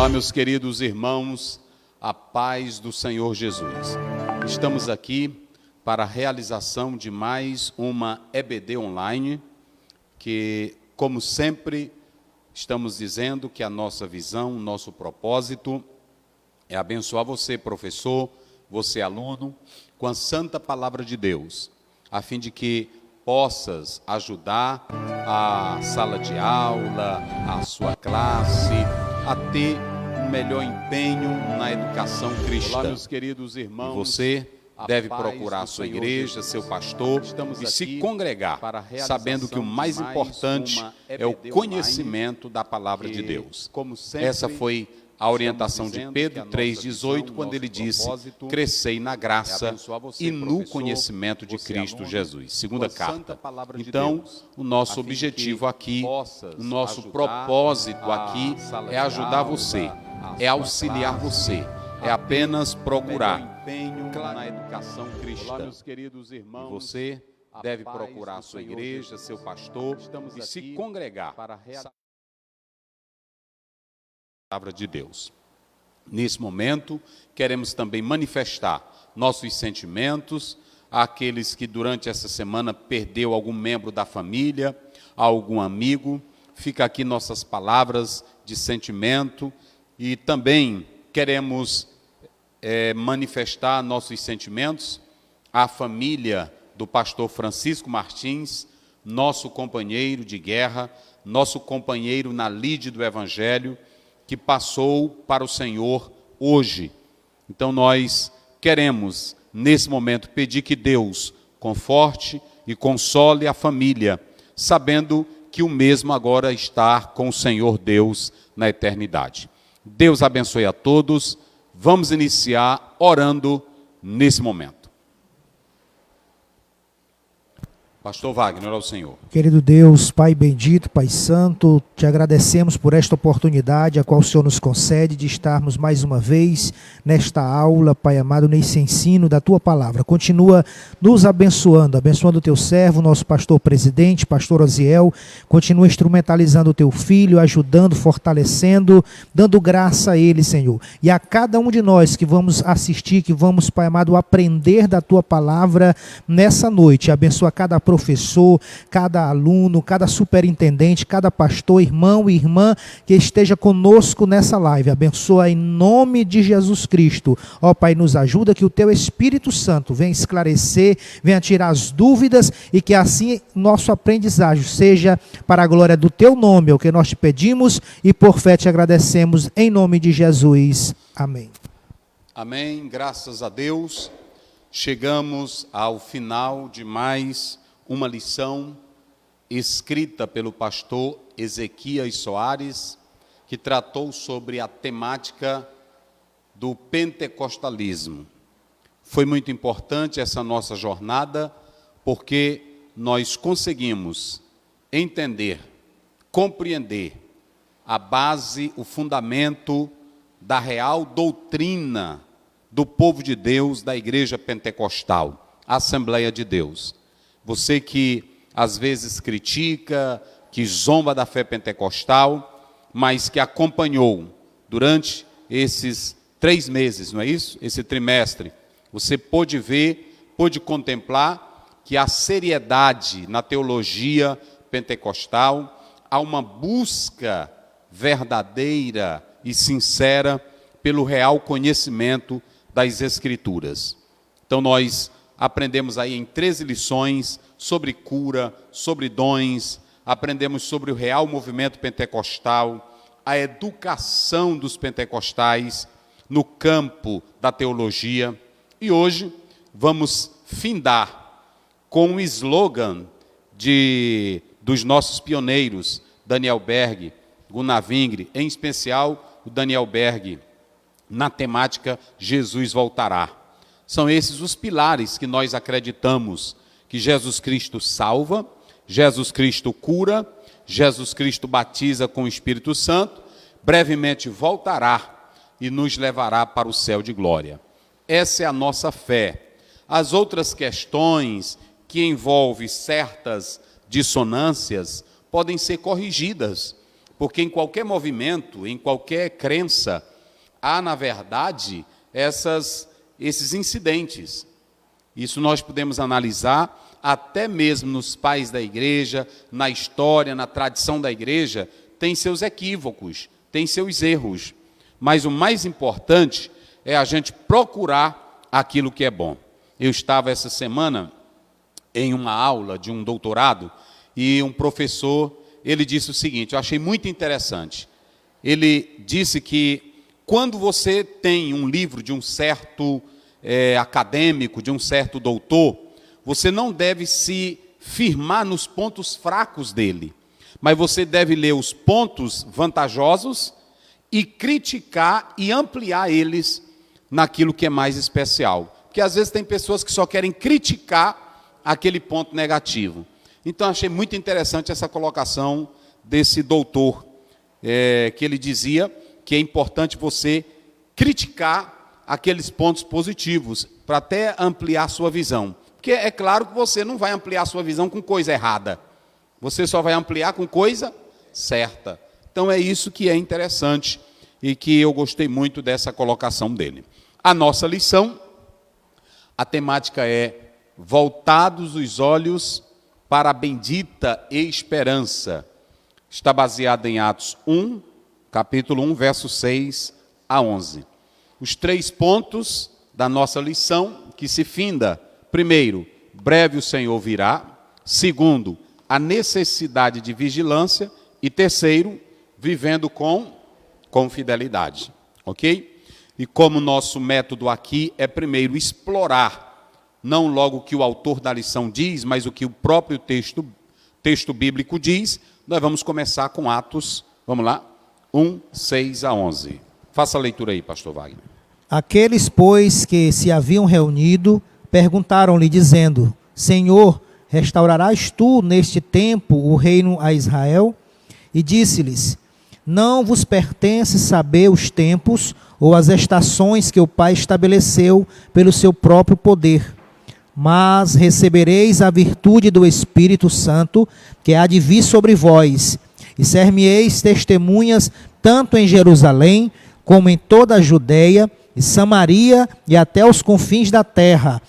meus queridos irmãos, a paz do Senhor Jesus. Estamos aqui para a realização de mais uma EBD online, que, como sempre, estamos dizendo que a nossa visão, o nosso propósito é abençoar você, professor, você, aluno, com a santa palavra de Deus, a fim de que possas ajudar a sala de aula, a sua classe, a ter um melhor empenho na educação cristã. Olá, meus queridos irmãos. E você deve procurar a sua igreja, seu pastor, e se congregar, sabendo que o mais importante é o conhecimento da palavra de Deus. Essa foi a orientação de Pedro 3,18, quando ele disse: crescei na graça e no conhecimento de Cristo Jesus. Segunda carta. Então, o nosso objetivo aqui, o nosso propósito aqui é ajudar você, é auxiliar você, é apenas procurar na educação cristã. E você deve procurar a sua igreja, seu pastor, e se congregar palavra de Deus. Nesse momento, queremos também manifestar nossos sentimentos àqueles que durante essa semana perdeu algum membro da família, algum amigo. Fica aqui nossas palavras de sentimento e também queremos manifestar nossos sentimentos à família do pastor Francisco Martins, nosso companheiro de guerra, nosso companheiro na lide do Evangelho, que passou para o Senhor hoje. Então nós queremos, nesse momento, pedir que Deus conforte e console a família, sabendo que o mesmo agora está com o Senhor Deus na eternidade. Deus abençoe a todos. Vamos iniciar orando nesse momento. Pastor Wagner, ao Senhor. Querido Deus, Pai bendito, Pai santo, te agradecemos por esta oportunidade a qual o Senhor nos concede de estarmos mais uma vez nesta aula, Pai amado, nesse ensino da Tua Palavra. Continua nos abençoando, abençoando o Teu servo, nosso pastor presidente, pastor Osiel. Continua instrumentalizando o Teu Filho, ajudando, fortalecendo, dando graça a Ele, Senhor. E a cada um de nós que vamos assistir, que vamos, Pai amado, aprender da Tua Palavra nessa noite. Abençoa cada professor, cada aluno, cada superintendente, cada pastor, irmão e irmã que esteja conosco nessa live. Abençoa em nome de Jesus Cristo. Ó Pai, nos ajuda que o Teu Espírito Santo venha esclarecer, venha tirar as dúvidas e que assim nosso aprendizagem seja para a glória do Teu nome, é o que nós te pedimos e por fé te agradecemos em nome de Jesus. Amém. Amém. Graças a Deus. Chegamos ao final de mais uma lição escrita pelo pastor Ezequias Soares, que tratou sobre a temática do pentecostalismo. Foi muito importante essa nossa jornada, porque nós conseguimos entender, compreender a base, o fundamento da real doutrina do povo de Deus, da Igreja Pentecostal, a Assembleia de Deus. Você que às vezes critica, que zomba da fé pentecostal, mas que acompanhou durante esses 3 meses, não é isso? Esse trimestre, você pôde ver, pôde contemplar que há seriedade na teologia pentecostal, há uma busca verdadeira e sincera pelo real conhecimento das Escrituras. Então nós aprendemos aí em 13 lições sobre cura, sobre dons, aprendemos sobre o real movimento pentecostal, a educação dos pentecostais no campo da teologia. E hoje vamos findar com o slogan dos nossos pioneiros, Daniel Berg, Gunnar Vingre, em especial o Daniel Berg, na temática Jesus voltará. São esses os pilares que nós acreditamos, que Jesus Cristo salva, Jesus Cristo cura, Jesus Cristo batiza com o Espírito Santo, brevemente voltará e nos levará para o céu de glória. Essa é a nossa fé. As outras questões que envolvem certas dissonâncias podem ser corrigidas porque em qualquer movimento, em qualquer crença, há, na verdade, esses incidentes. Isso nós podemos analisar até mesmo nos pais da igreja, na história, na tradição da igreja, tem seus equívocos, tem seus erros. Mas o mais importante é a gente procurar aquilo que é bom. Eu estava essa semana em uma aula de um doutorado e um professor, ele disse o seguinte, eu achei muito interessante. Ele disse que quando você tem um livro de um certo acadêmico, de um certo doutor, você não deve se firmar nos pontos fracos dele, mas você deve ler os pontos vantajosos e criticar e ampliar eles naquilo que é mais especial. Porque às vezes tem pessoas que só querem criticar aquele ponto negativo. Então achei muito interessante essa colocação desse doutor, que ele dizia que é importante você criticar aqueles pontos positivos, para até ampliar a sua visão. Porque é claro que você não vai ampliar a sua visão com coisa errada. Você só vai ampliar com coisa certa. Então é isso que é interessante e que eu gostei muito dessa colocação dele. A nossa lição, a temática é voltados os olhos para a bendita esperança. Está baseada em Atos 1, capítulo 1, versos 6 a 11. Os 3 pontos da nossa lição que se finda. Primeiro, breve o Senhor virá. Segundo, a necessidade de vigilância. E terceiro, vivendo com fidelidade. Ok? E como nosso método aqui é primeiro explorar, não logo o que o autor da lição diz, mas o que o próprio texto bíblico diz, nós vamos começar com Atos, vamos lá, 1, 6 a 11. Faça a leitura aí, pastor Wagner. Aqueles, pois, que se haviam reunido, perguntaram-lhe, dizendo, Senhor, restaurarás tu neste tempo o reino a Israel? E disse-lhes, não vos pertence saber os tempos ou as estações que o Pai estabeleceu pelo seu próprio poder, mas recebereis a virtude do Espírito Santo, que há de vir sobre vós, e ser-me-eis testemunhas tanto em Jerusalém, como em toda a Judeia, e Samaria, e até os confins da terra.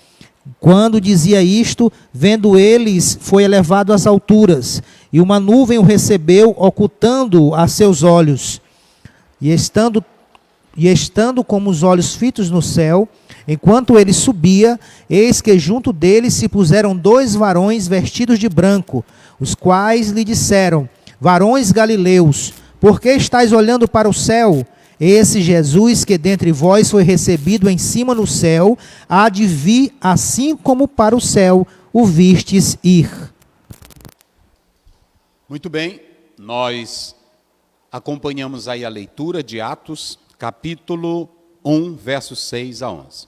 Quando dizia isto, vendo eles, foi elevado às alturas, e uma nuvem o recebeu, ocultando-o a seus olhos. E estando como os olhos fitos no céu, enquanto ele subia, eis que junto dele se puseram 2 varões vestidos de branco, os quais lhe disseram, varões galileus, por que estáis olhando para o céu? Esse Jesus que dentre vós foi recebido em cima no céu, há de vir assim como para o céu o vistes ir. Muito bem, nós acompanhamos aí a leitura de Atos, capítulo 1, versos 6 a 11.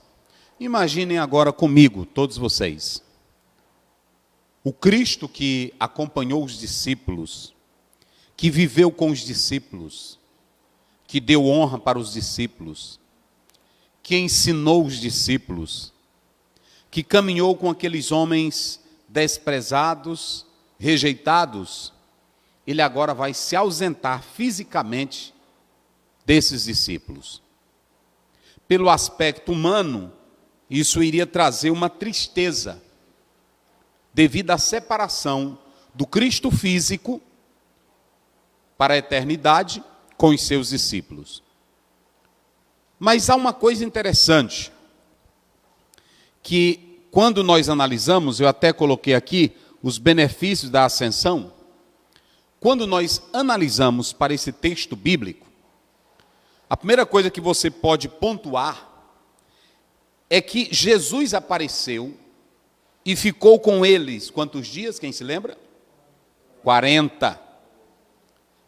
Imaginem agora comigo, todos vocês, o Cristo que acompanhou os discípulos, que viveu com os discípulos, que deu honra para os discípulos, que ensinou os discípulos, que caminhou com aqueles homens desprezados, rejeitados, ele agora vai se ausentar fisicamente desses discípulos. Pelo aspecto humano, isso iria trazer uma tristeza, devido à separação do Cristo físico para a eternidade, com os seus discípulos. Mas há uma coisa interessante, que quando nós analisamos, eu até coloquei aqui os benefícios da ascensão, quando nós analisamos para esse texto bíblico, a primeira coisa que você pode pontuar é que Jesus apareceu e ficou com eles, quantos dias, quem se lembra? 40,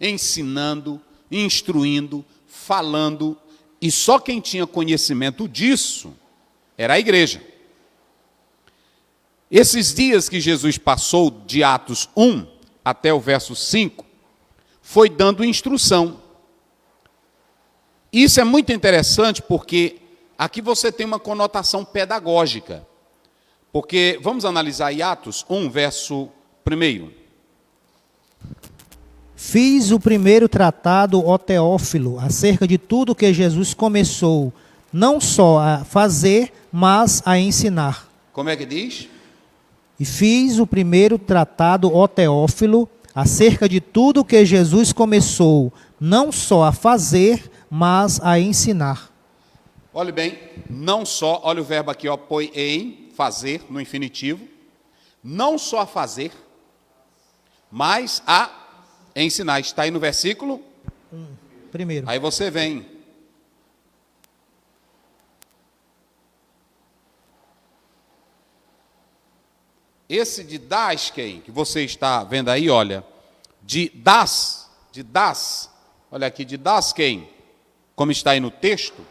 ensinando, instruindo, falando, e só quem tinha conhecimento disso era a igreja. Esses dias que Jesus passou de Atos 1 até o verso 5, foi dando instrução. Isso é muito interessante porque aqui você tem uma conotação pedagógica. Porque vamos analisar aí Atos 1, verso 1. Fiz o primeiro tratado, ó Teófilo, acerca de tudo que Jesus começou, não só a fazer, mas a ensinar. Como é que diz? E fiz o primeiro tratado, ó Teófilo, acerca de tudo que Jesus começou, não só a fazer, mas a ensinar. Olhe bem, não só, olha o verbo aqui, ó, poiein, fazer, no infinitivo, não só a fazer, mas a ensinar. Está aí no versículo? Primeiro. Aí você vem. Esse didaskein, que você está vendo aí, olha, olha aqui, didaskein, como está aí no texto,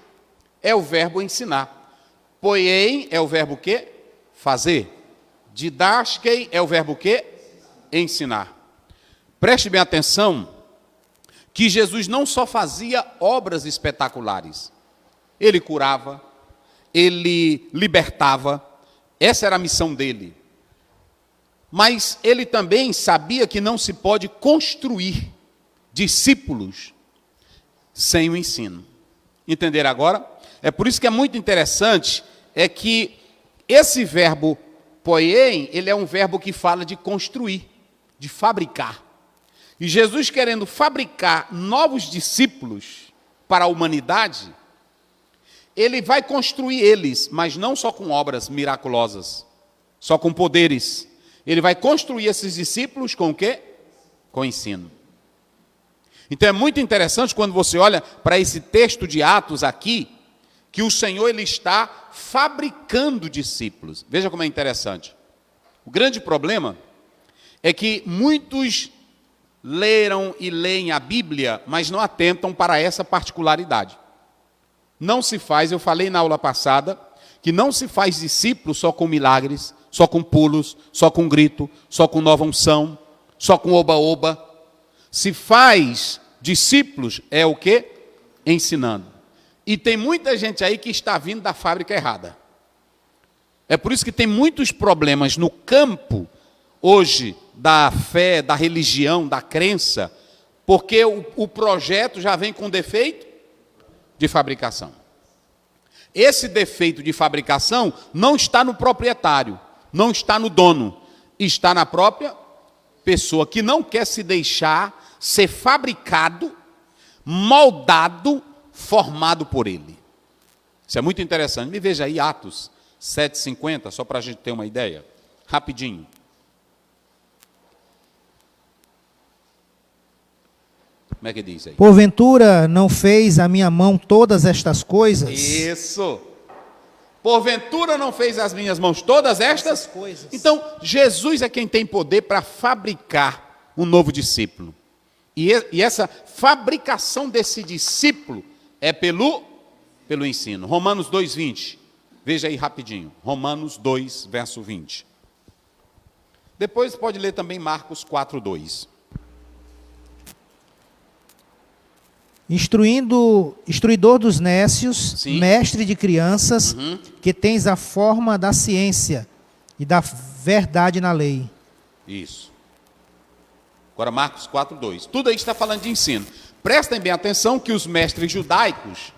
é o verbo ensinar. Poiein é o verbo quê? Fazer. Didaskein é o verbo quê? Ensinar. Preste bem atenção que Jesus não só fazia obras espetaculares. Ele curava, ele libertava, essa era a missão dele. Mas ele também sabia que não se pode construir discípulos sem o ensino. Entenderam agora? É por isso que é muito interessante, é que esse verbo poiein, ele é um verbo que fala de construir, de fabricar. E Jesus querendo fabricar novos discípulos para a humanidade, ele vai construir eles, mas não só com obras miraculosas, só com poderes. Ele vai construir esses discípulos com o quê? Com ensino. Então é muito interessante quando você olha para esse texto de Atos aqui, que o Senhor ele está fabricando discípulos. Veja como é interessante. O grande problema é que muitos leram e leem a Bíblia, mas não atentam para essa particularidade. Não se faz, eu falei na aula passada, que não se faz discípulo só com milagres, só com pulos, só com grito, só com nova unção, só com oba-oba. Se faz discípulos, é o quê? Ensinando. E tem muita gente aí que está vindo da fábrica errada. É por isso que tem muitos problemas no campo, hoje, da fé, da religião, da crença, porque o projeto já vem com defeito de fabricação. Esse defeito de fabricação não está no proprietário, não está no dono, está na própria pessoa que não quer se deixar ser fabricado, moldado, formado por ele. Isso é muito interessante. Me veja aí Atos 7,50, só para a gente ter uma ideia, rapidinho. Como é que diz aí? Porventura não fez a minha mão todas estas coisas? Isso. Porventura não fez as minhas mãos todas estas coisas. Então, Jesus é quem tem poder para fabricar um novo discípulo. E essa fabricação desse discípulo é pelo ensino. Romanos 2,20. Veja aí rapidinho. Romanos 2, verso 20. Depois pode ler também Marcos 4:2. Instruidor dos nécios, Sim. mestre de crianças, que tens a forma da ciência e da verdade na lei. Isso. Agora Marcos 4:2. Tudo aí está falando de ensino. Prestem bem atenção que os mestres judaicos,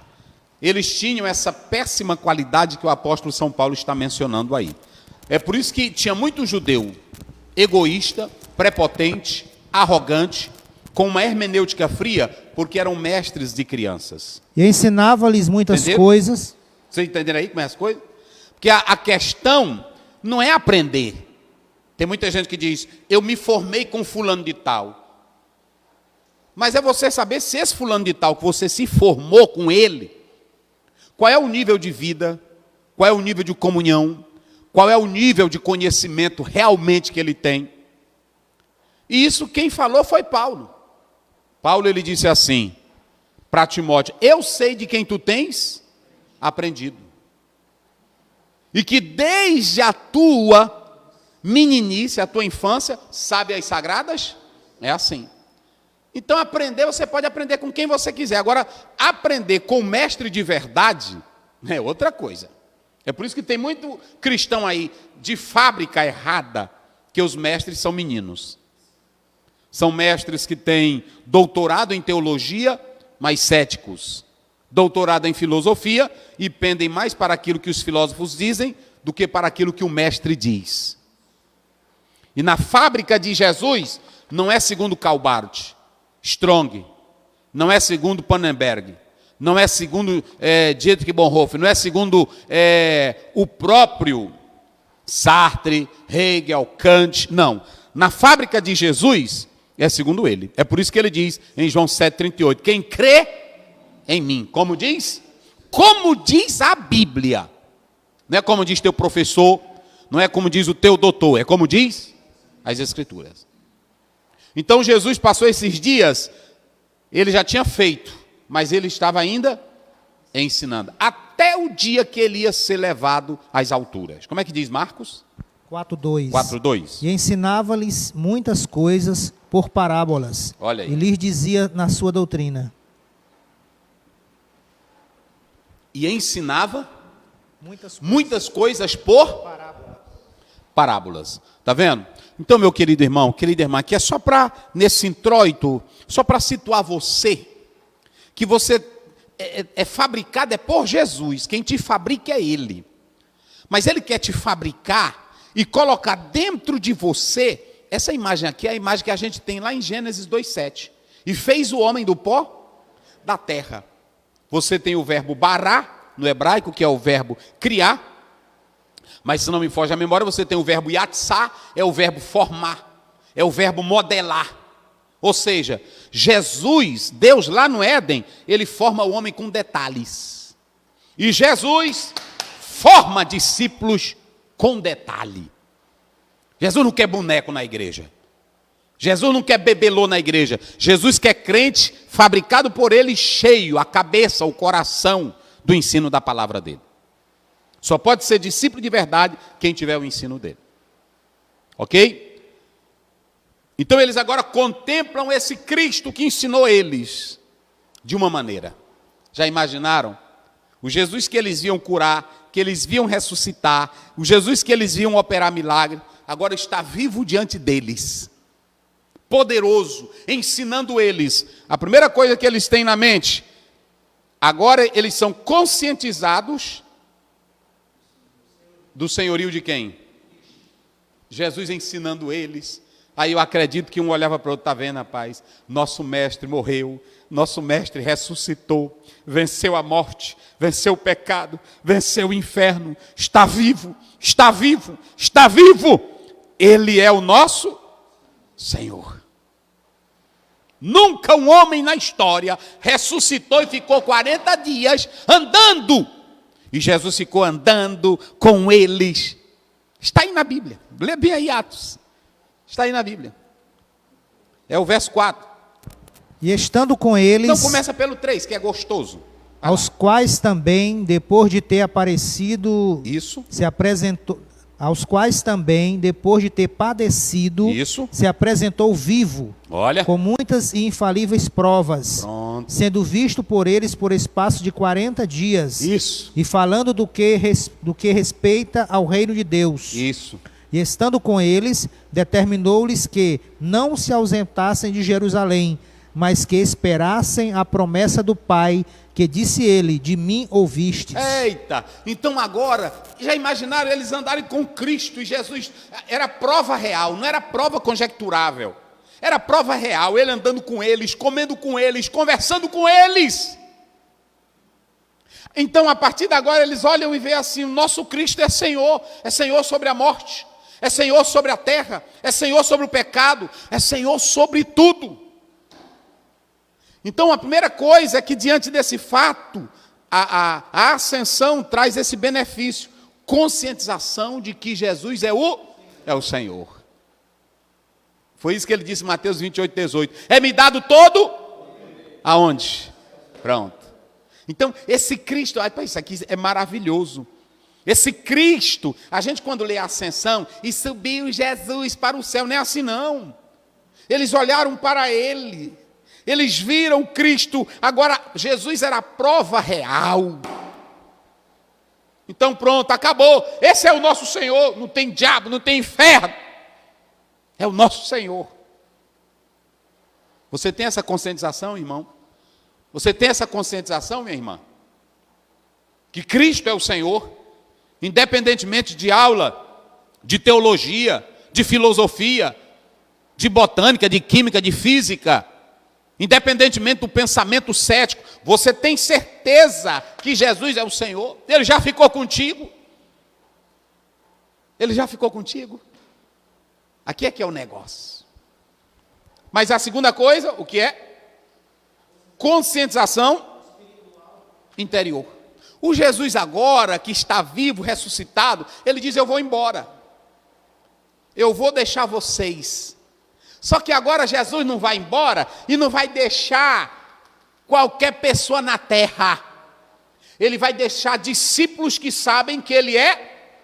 eles tinham essa péssima qualidade que o apóstolo São Paulo está mencionando aí. É por isso que tinha muito judeu egoísta, prepotente, arrogante, com uma hermenêutica fria, porque eram mestres de crianças. E ensinava-lhes muitas Entenderam? coisas. Vocês entenderam aí como é as coisas? Porque a questão não é aprender. Tem muita gente que diz, eu me formei com fulano de tal. Mas é você saber se esse fulano de tal que você se formou com ele, qual é o nível de vida, qual é o nível de comunhão, qual é o nível de conhecimento realmente que ele tem. E isso quem falou foi Paulo. Paulo ele disse assim para Timóteo, eu sei de quem tu tens aprendido. E que desde a tua meninice, a tua infância, sabe as sagradas? É assim. Então aprender, você pode aprender com quem você quiser. Agora, aprender com o mestre de verdade é outra coisa. É por isso que tem muito cristão aí de fábrica errada, que os mestres são meninos. São mestres que têm doutorado em teologia, mas céticos. Doutorado em filosofia e pendem mais para aquilo que os filósofos dizem do que para aquilo que o mestre diz. E na fábrica de Jesus, não é segundo Calbart, Strong, não é segundo Pannenberg, não é segundo Dietrich Bonhoeffer, não é segundo o próprio Sartre, Hegel, Kant, não. Na fábrica de Jesus, é segundo ele. É por isso que ele diz em João 7,38, quem crê em mim, como diz? Como diz a Bíblia. Não é como diz teu professor, não é como diz o teu doutor, é como diz as Escrituras. Então Jesus passou esses dias, ele já tinha feito, mas ele estava ainda ensinando, até o dia que ele ia ser levado às alturas. Como é que diz Marcos? 4:2. 4:2. E ensinava-lhes muitas coisas por parábolas. Olha aí. E lhes dizia na sua doutrina. E ensinava muitas coisas por parábolas. Está vendo? Então, meu querido irmão, querida irmã, aqui é só para, nesse introito, só para situar você, que você é fabricado é por Jesus, quem te fabrica é Ele. Mas Ele quer te fabricar e colocar dentro de você, essa imagem aqui é a imagem que a gente tem lá em Gênesis 2:7. E fez o homem do pó da terra. Você tem o verbo bará, no hebraico, que é o verbo criar. Mas se não me foge a memória, você tem o verbo yatsá, é o verbo formar, é o verbo modelar. Ou seja, Jesus, Deus lá no Éden, ele forma o homem com detalhes. E Jesus forma discípulos com detalhe. Jesus não quer boneco na igreja. Jesus não quer bebelô na igreja. Jesus quer crente fabricado por ele, cheio, a cabeça, o coração do ensino da palavra dele. Só pode ser discípulo de verdade quem tiver o ensino dele. Ok? Então eles agora contemplam esse Cristo que ensinou eles de uma maneira. Já imaginaram? O Jesus que eles viam curar, que eles viam ressuscitar, o Jesus que eles viam operar milagre, agora está vivo diante deles. Poderoso, ensinando eles. A primeira coisa que eles têm na mente, agora eles são conscientizados do senhorio de quem? Jesus ensinando eles. Aí eu acredito que um olhava para o outro, está vendo, rapaz? Nosso mestre morreu, nosso mestre ressuscitou, venceu a morte, venceu o pecado, venceu o inferno, está vivo, está vivo, está vivo. Ele é o nosso Senhor. Nunca um homem na história ressuscitou e ficou 40 dias andando. E Jesus ficou andando com eles. Está aí na Bíblia. Lê bem aí Atos. Está aí na Bíblia. É o verso 4. E estando com eles... Não, começa pelo 3, que é gostoso. Aos quais também, depois de ter aparecido... Isso. Se apresentou... Aos quais também, depois de ter padecido... Isso. Se apresentou vivo. Olha. Com muitas e infalíveis provas. Pronto. Sendo visto por eles por espaço de 40 dias. Isso. E falando do que respeita ao reino de Deus. Isso. E estando com eles, determinou-lhes que não se ausentassem de Jerusalém, mas que esperassem a promessa do Pai, que disse ele, de mim ouvistes. Eita, então agora, já imaginaram eles andarem com Cristo e Jesus? Era prova real, não era prova conjecturável. Era prova real, ele andando com eles, comendo com eles, conversando com eles. Então, a partir de agora, eles olham e veem assim, o nosso Cristo é Senhor sobre a morte, é Senhor sobre a terra, é Senhor sobre o pecado, é Senhor sobre tudo. Então, a primeira coisa é que, diante desse fato, a ascensão traz esse benefício, conscientização de que Jesus é o Senhor. Foi isso que ele disse em Mateus 28:18. É-me dado todo? Aonde? Pronto. Então, esse Cristo, isso aqui é maravilhoso. Esse Cristo, a gente quando lê a ascensão, e subiu Jesus para o céu, não é assim não. Eles olharam para ele, eles viram Cristo, agora Jesus era a prova real. Então pronto, acabou, esse é o nosso Senhor, não tem diabo, não tem inferno. É o nosso Senhor. Você tem essa conscientização, irmão? Você tem essa conscientização, minha irmã? Que Cristo é o Senhor, independentemente de aula, de teologia, de filosofia, de botânica, de química, de física, independentemente do pensamento cético, você tem certeza que Jesus é o Senhor? Ele já ficou contigo? Ele já ficou contigo? Aqui é que é o negócio. Mas a segunda coisa, o que é? Conscientização interior. O Jesus agora, que está vivo, ressuscitado, ele diz, eu vou embora. Eu vou deixar vocês. Só que agora Jesus não vai embora e não vai deixar qualquer pessoa na terra. Ele vai deixar discípulos que sabem que ele é.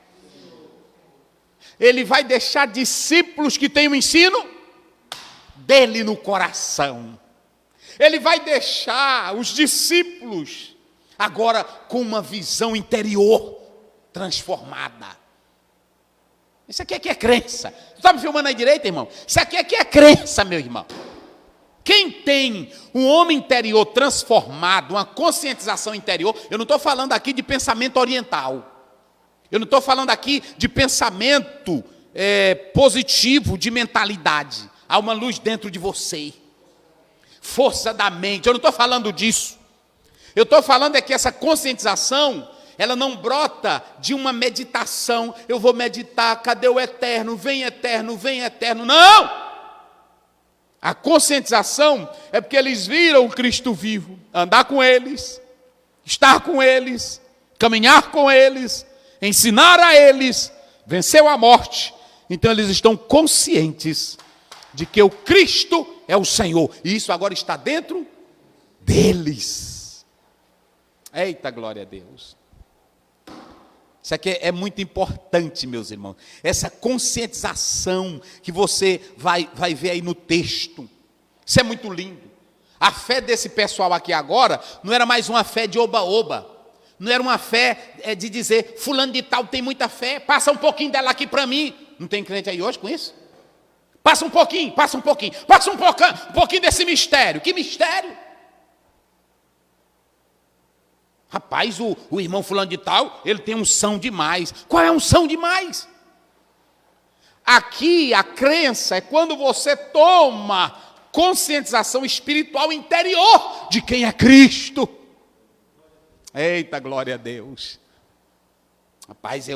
Ele vai deixar discípulos que têm o ensino dele no coração. Ele vai deixar os discípulos agora com uma visão interior transformada. Isso aqui é crença. Tu está me filmando aí direito, irmão? Isso aqui é crença, meu irmão. Quem tem um homem interior transformado, uma conscientização interior, eu não estou falando aqui de pensamento oriental. Eu não estou falando aqui de pensamento positivo, de mentalidade. Há uma luz dentro de você. Força da mente. Eu não estou falando disso. Eu estou falando é que essa conscientização, ela não brota de uma meditação. Eu vou meditar, cadê o eterno? Vem eterno, vem eterno. Não! A conscientização é porque eles viram o Cristo vivo. Andar com eles, estar com eles, caminhar com eles, ensinar a eles, venceu a morte. Então eles estão conscientes de que o Cristo é o Senhor. E isso agora está dentro deles. Eita, glória a Deus. Isso aqui é muito importante, meus irmãos. Essa conscientização que você vai ver aí no texto. Isso é muito lindo. A fé desse pessoal aqui agora não era mais uma fé de oba-oba. Não era uma fé de dizer, fulano de tal tem muita fé, passa um pouquinho dela aqui para mim. Não tem crente aí hoje com isso? Passa um pouquinho, passa um pouquinho desse mistério. Que mistério? Rapaz, o irmão fulano de tal, ele tem unção demais. Qual é a unção demais? Aqui a crença é quando você toma conscientização espiritual interior de quem é Cristo. Eita, glória a Deus. Rapaz,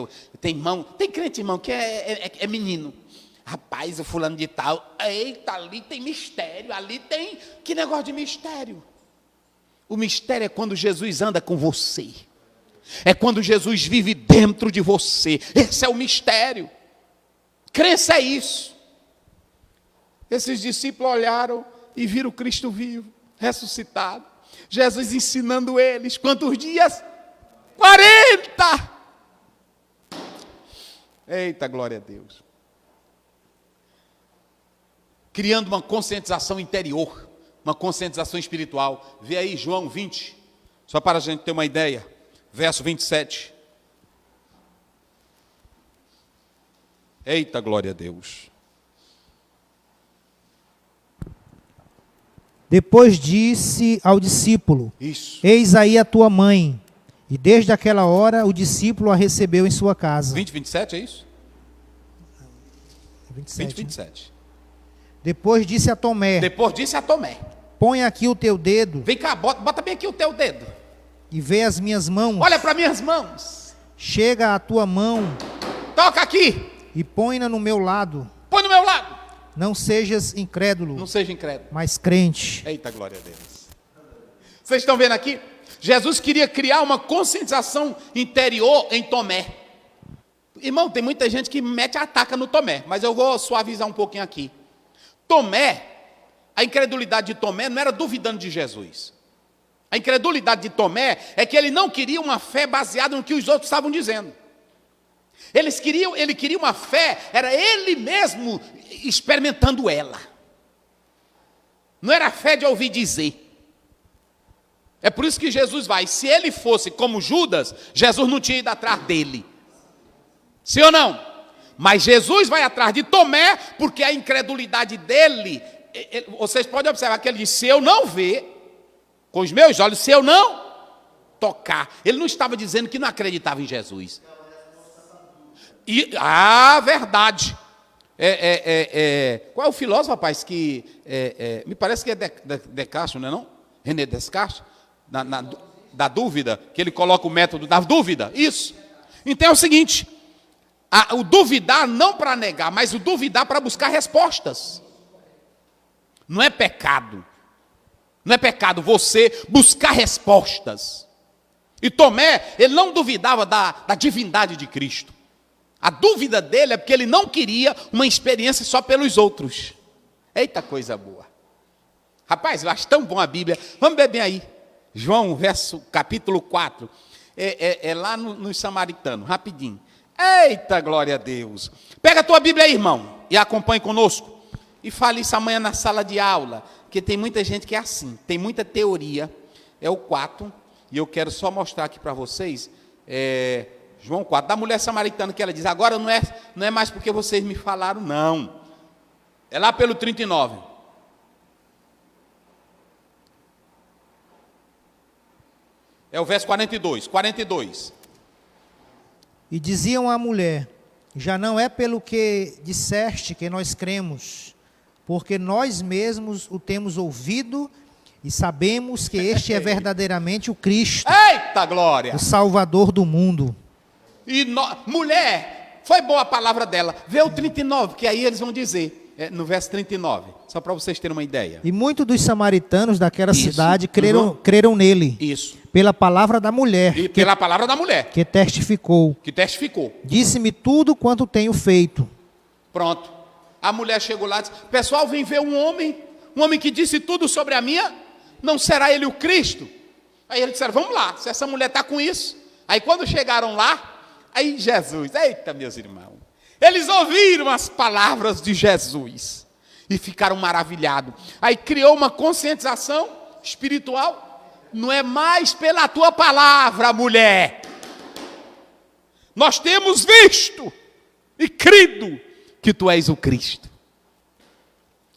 tem crente, irmão, que é menino. Rapaz, o fulano de tal, eita, ali tem mistério, ali tem, que negócio de mistério? O mistério é quando Jesus anda com você, é quando Jesus vive dentro de você, esse é o mistério. Crença é isso. Esses discípulos olharam e viram Cristo vivo, ressuscitado, Jesus ensinando eles, quantos dias? 40! Eita, glória a Deus. Criando uma conscientização interior, uma conscientização espiritual. Vê aí João 20, só para a gente ter uma ideia, verso 27. Eita, glória a Deus. Depois disse ao discípulo, Isso. Eis aí a tua mãe. E desde aquela hora o discípulo a recebeu em sua casa. 20, 27, é isso? 27, 20, 27. Depois disse a Tomé, põe aqui o teu dedo Vem cá, bota bem aqui o teu dedo. e vê as minhas mãos. Olha para minhas mãos. Chega a tua mão Toca aqui. e põe-na no meu lado. Põe no meu lado. Não sejas incrédulo, Não seja incrédulo. mas crente. Eita, glória a Deus. Vocês estão vendo aqui? Jesus queria criar uma conscientização interior em Tomé. Irmão, tem muita gente que mete a taca no Tomé, mas eu vou suavizar um pouquinho aqui. Tomé, a incredulidade de Tomé não era duvidando de Jesus. A incredulidade de Tomé é que ele não queria uma fé baseada no que os outros estavam dizendo. Ele queria uma fé, era ele mesmo experimentando ela. Não era fé de ouvir dizer. É por isso que Jesus vai. Se ele fosse como Judas, Jesus não tinha ido atrás dele. Sim ou não? Mas Jesus vai atrás de Tomé, porque a incredulidade dele Vocês podem observar que ele diz, se eu não ver com os meus olhos, se eu não tocar. Ele não estava dizendo que não acreditava em Jesus. Verdade. Qual é o filósofo, rapaz, que me parece que é Descartes, não é não? René Descartes, da dúvida, que ele coloca o método da dúvida. Isso. Então é o seguinte, o duvidar não para negar, mas o duvidar para buscar respostas. Não é pecado. Não é pecado você buscar respostas. E Tomé, ele não duvidava da divindade de Cristo. A dúvida dele é porque ele não queria uma experiência só pelos outros. Eita coisa boa. Rapaz, eu acho tão bom a Bíblia. Vamos ver bem aí. João, capítulo 4. É lá nos Samaritanos, rapidinho. Eita, glória a Deus. Pega a tua Bíblia aí, irmão, e acompanhe conosco. E fale isso amanhã na sala de aula, porque tem muita gente que é assim, tem muita teoria. É o 4, e eu quero só mostrar aqui para vocês, João 4, da mulher samaritana, que ela diz, agora não é mais porque vocês me falaram, não. É lá pelo 39. É o verso 42. E diziam à mulher, já não é pelo que disseste que nós cremos, porque nós mesmos o temos ouvido e sabemos que este é verdadeiramente o Cristo. Eita glória! O Salvador do mundo. Mulher, foi boa a palavra dela. Vê o 39, que aí eles vão dizer, no verso 39, só para vocês terem uma ideia. E muitos dos samaritanos daquela cidade creram nele. Isso. Pela palavra da mulher. E pela palavra da mulher. Que testificou. Disse-me tudo quanto tenho feito. Pronto. A mulher chegou lá e disse, pessoal, vem ver um homem que disse tudo sobre a minha, não será ele o Cristo? Aí eles disseram, vamos lá, se essa mulher está com isso. Aí quando chegaram lá, aí Jesus, eita meus irmãos, eles ouviram as palavras de Jesus e ficaram maravilhados. Aí criou uma conscientização espiritual, não é mais pela tua palavra, mulher. Nós temos visto e crido que tu és o Cristo.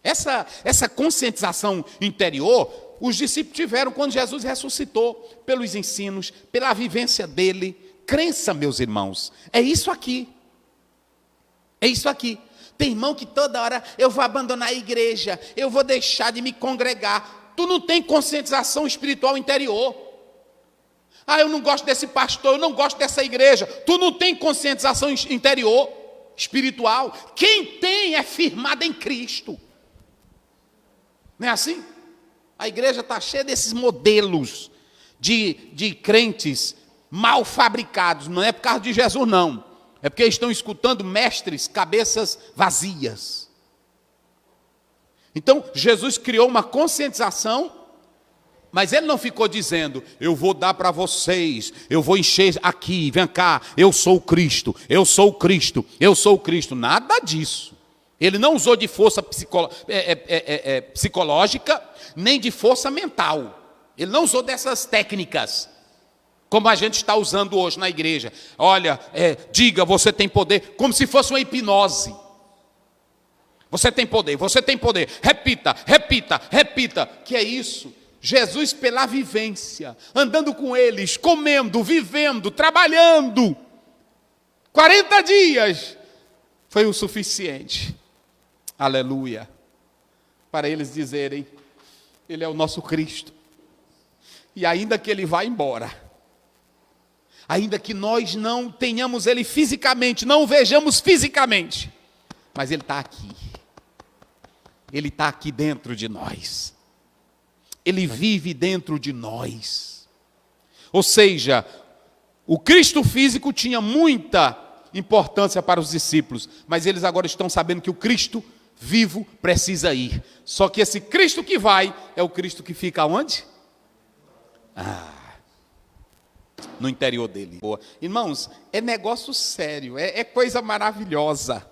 Essa conscientização interior, os discípulos tiveram quando Jesus ressuscitou, pelos ensinos, pela vivência dele. Crença, meus irmãos, é isso aqui. É isso aqui. Tem irmão que toda hora, eu vou abandonar a igreja, eu vou deixar de me congregar. Tu não tem conscientização espiritual interior. Eu não gosto desse pastor, eu não gosto dessa igreja. Tu não tem conscientização interior, espiritual. Quem tem é firmado em Cristo. Não é assim? A igreja está cheia desses modelos de crentes mal fabricados. Não é por causa de Jesus, não. É porque estão escutando mestres, cabeças vazias. Então, Jesus criou uma conscientização, mas ele não ficou dizendo, eu vou dar para vocês, eu vou encher aqui, vem cá, eu sou o Cristo, eu sou o Cristo, eu sou o Cristo. Nada disso. Ele não usou de força psicológica, nem de força mental. Ele não usou dessas técnicas, como a gente está usando hoje na igreja. Olha, diga, você tem poder, como se fosse uma hipnose. Você tem poder, você tem poder. Repita, repita, repita. Que é isso? Jesus, pela vivência, andando com eles, comendo, vivendo, trabalhando. 40 dias foi o suficiente. Aleluia. Para eles dizerem, ele é o nosso Cristo. E ainda que ele vá embora, ainda que nós não tenhamos ele fisicamente, não o vejamos fisicamente, mas ele está aqui. Ele está aqui dentro de nós. Ele vive dentro de nós. Ou seja, o Cristo físico tinha muita importância para os discípulos, mas eles agora estão sabendo que o Cristo vivo precisa ir. Só que esse Cristo que vai é o Cristo que fica onde? No interior dele. Boa. Irmãos, é negócio sério, é coisa maravilhosa.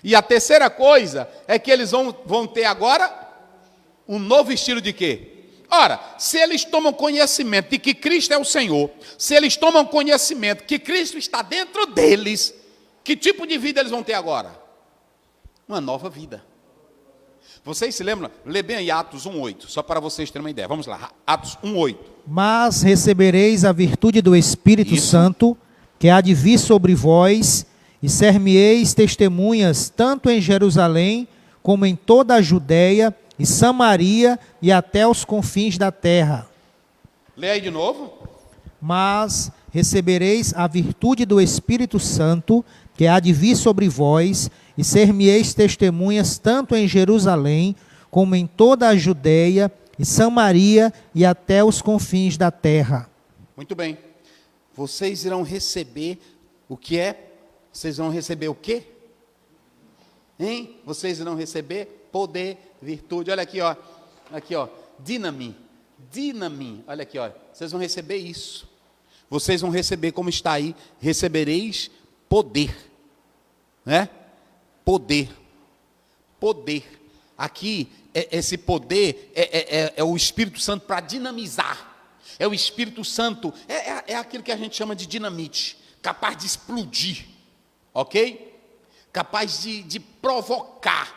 E a terceira coisa é que eles vão ter agora um novo estilo de quê? Ora, se eles tomam conhecimento de que Cristo é o Senhor, se eles tomam conhecimento que Cristo está dentro deles, que tipo de vida eles vão ter agora? Uma nova vida. Vocês se lembram? Lê bem aí Atos 1:8, só para vocês terem uma ideia. Vamos lá, Atos 1:8. Mas recebereis a virtude do Espírito Isso. Santo, que há de vir sobre vós, e ser-me-eis testemunhas, tanto em Jerusalém, como em toda a Judéia e Samaria, e até os confins da terra. Lê aí de novo. Mas recebereis a virtude do Espírito Santo, que há de vir sobre vós, e ser-me-eis testemunhas tanto em Jerusalém, como em toda a Judéia e Samaria, e até os confins da terra. Muito bem. Vocês irão receber o que é? Vocês vão receber o quê? Hein? Vocês irão receber poder, virtude. Olha aqui, ó. Aqui, ó. Dinamim. Olha aqui, ó. Vocês vão receber isso. Vocês vão receber, como está aí, recebereis poder. Né? Poder. Aqui, esse poder é o Espírito Santo para dinamizar. É o Espírito Santo, é aquilo que a gente chama de dinamite, capaz de explodir, ok? Capaz de provocar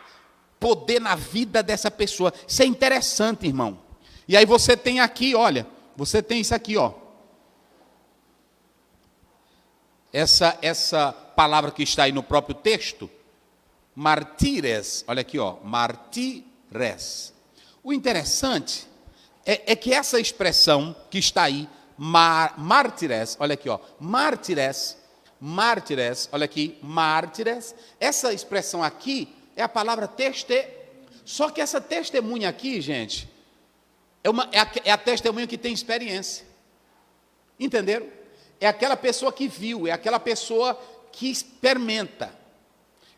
poder na vida dessa pessoa. Isso é interessante, irmão. E aí você tem aqui, olha, você tem isso aqui, ó. Essa palavra que está aí no próprio texto, martires, olha aqui, ó, martires. O interessante é que essa expressão que está aí, mártires, olha aqui, ó, mártires, olha aqui, mártires, essa expressão aqui é a palavra só que essa testemunha aqui, gente, é a testemunha que tem experiência, entenderam? É aquela pessoa que viu, é aquela pessoa que experimenta.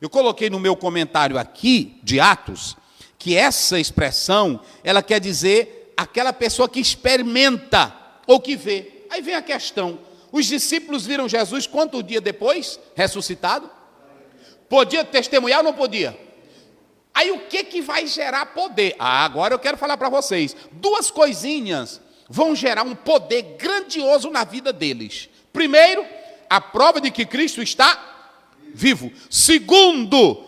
Eu coloquei no meu comentário aqui, de Atos, que essa expressão, ela quer dizer aquela pessoa que experimenta ou que vê. Aí vem a questão, os discípulos viram Jesus quanto dia depois, ressuscitado? Podia testemunhar ou não podia? Aí o que vai gerar poder? Agora eu quero falar para vocês, duas coisinhas vão gerar um poder grandioso na vida deles. Primeiro, a prova de que Cristo está vivo. Segundo,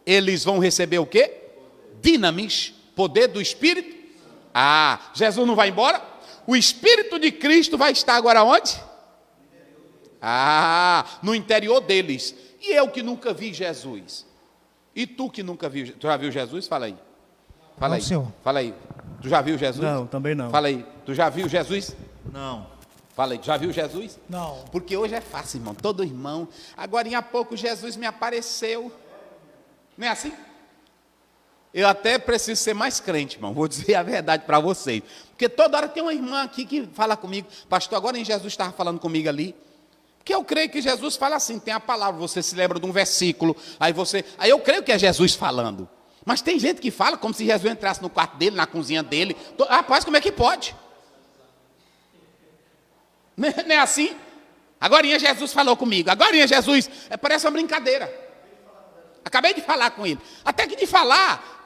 eles vão receber o quê? Dinamis, poder do Espírito. Jesus não vai embora? O Espírito de Cristo vai estar agora onde? No interior deles. E eu que nunca vi Jesus? E tu que nunca viu? Tu já viu Jesus? Fala aí. Fala aí. Senhor. Fala aí. Tu já viu Jesus? Não, também não. Fala aí. Tu já viu Jesus? Não. Fala aí. Já viu Jesus? Não. Porque hoje é fácil, irmão. Todo irmão. Agora, há pouco, Jesus me apareceu. Não é assim? Eu até preciso ser mais crente, irmão. Vou dizer a verdade para vocês. Porque toda hora tem uma irmã aqui que fala comigo. Pastor, agora em Jesus estava falando comigo ali. Porque eu creio que Jesus fala assim, tem a palavra, você se lembra de um versículo, aí eu creio que é Jesus falando. Mas tem gente que fala como se Jesus entrasse no quarto dele, na cozinha dele. Rapaz, como é que pode? Não é assim? Agorinha Jesus falou comigo. Agorinha Jesus, parece uma brincadeira. Acabei de falar com ele. Até que de falar,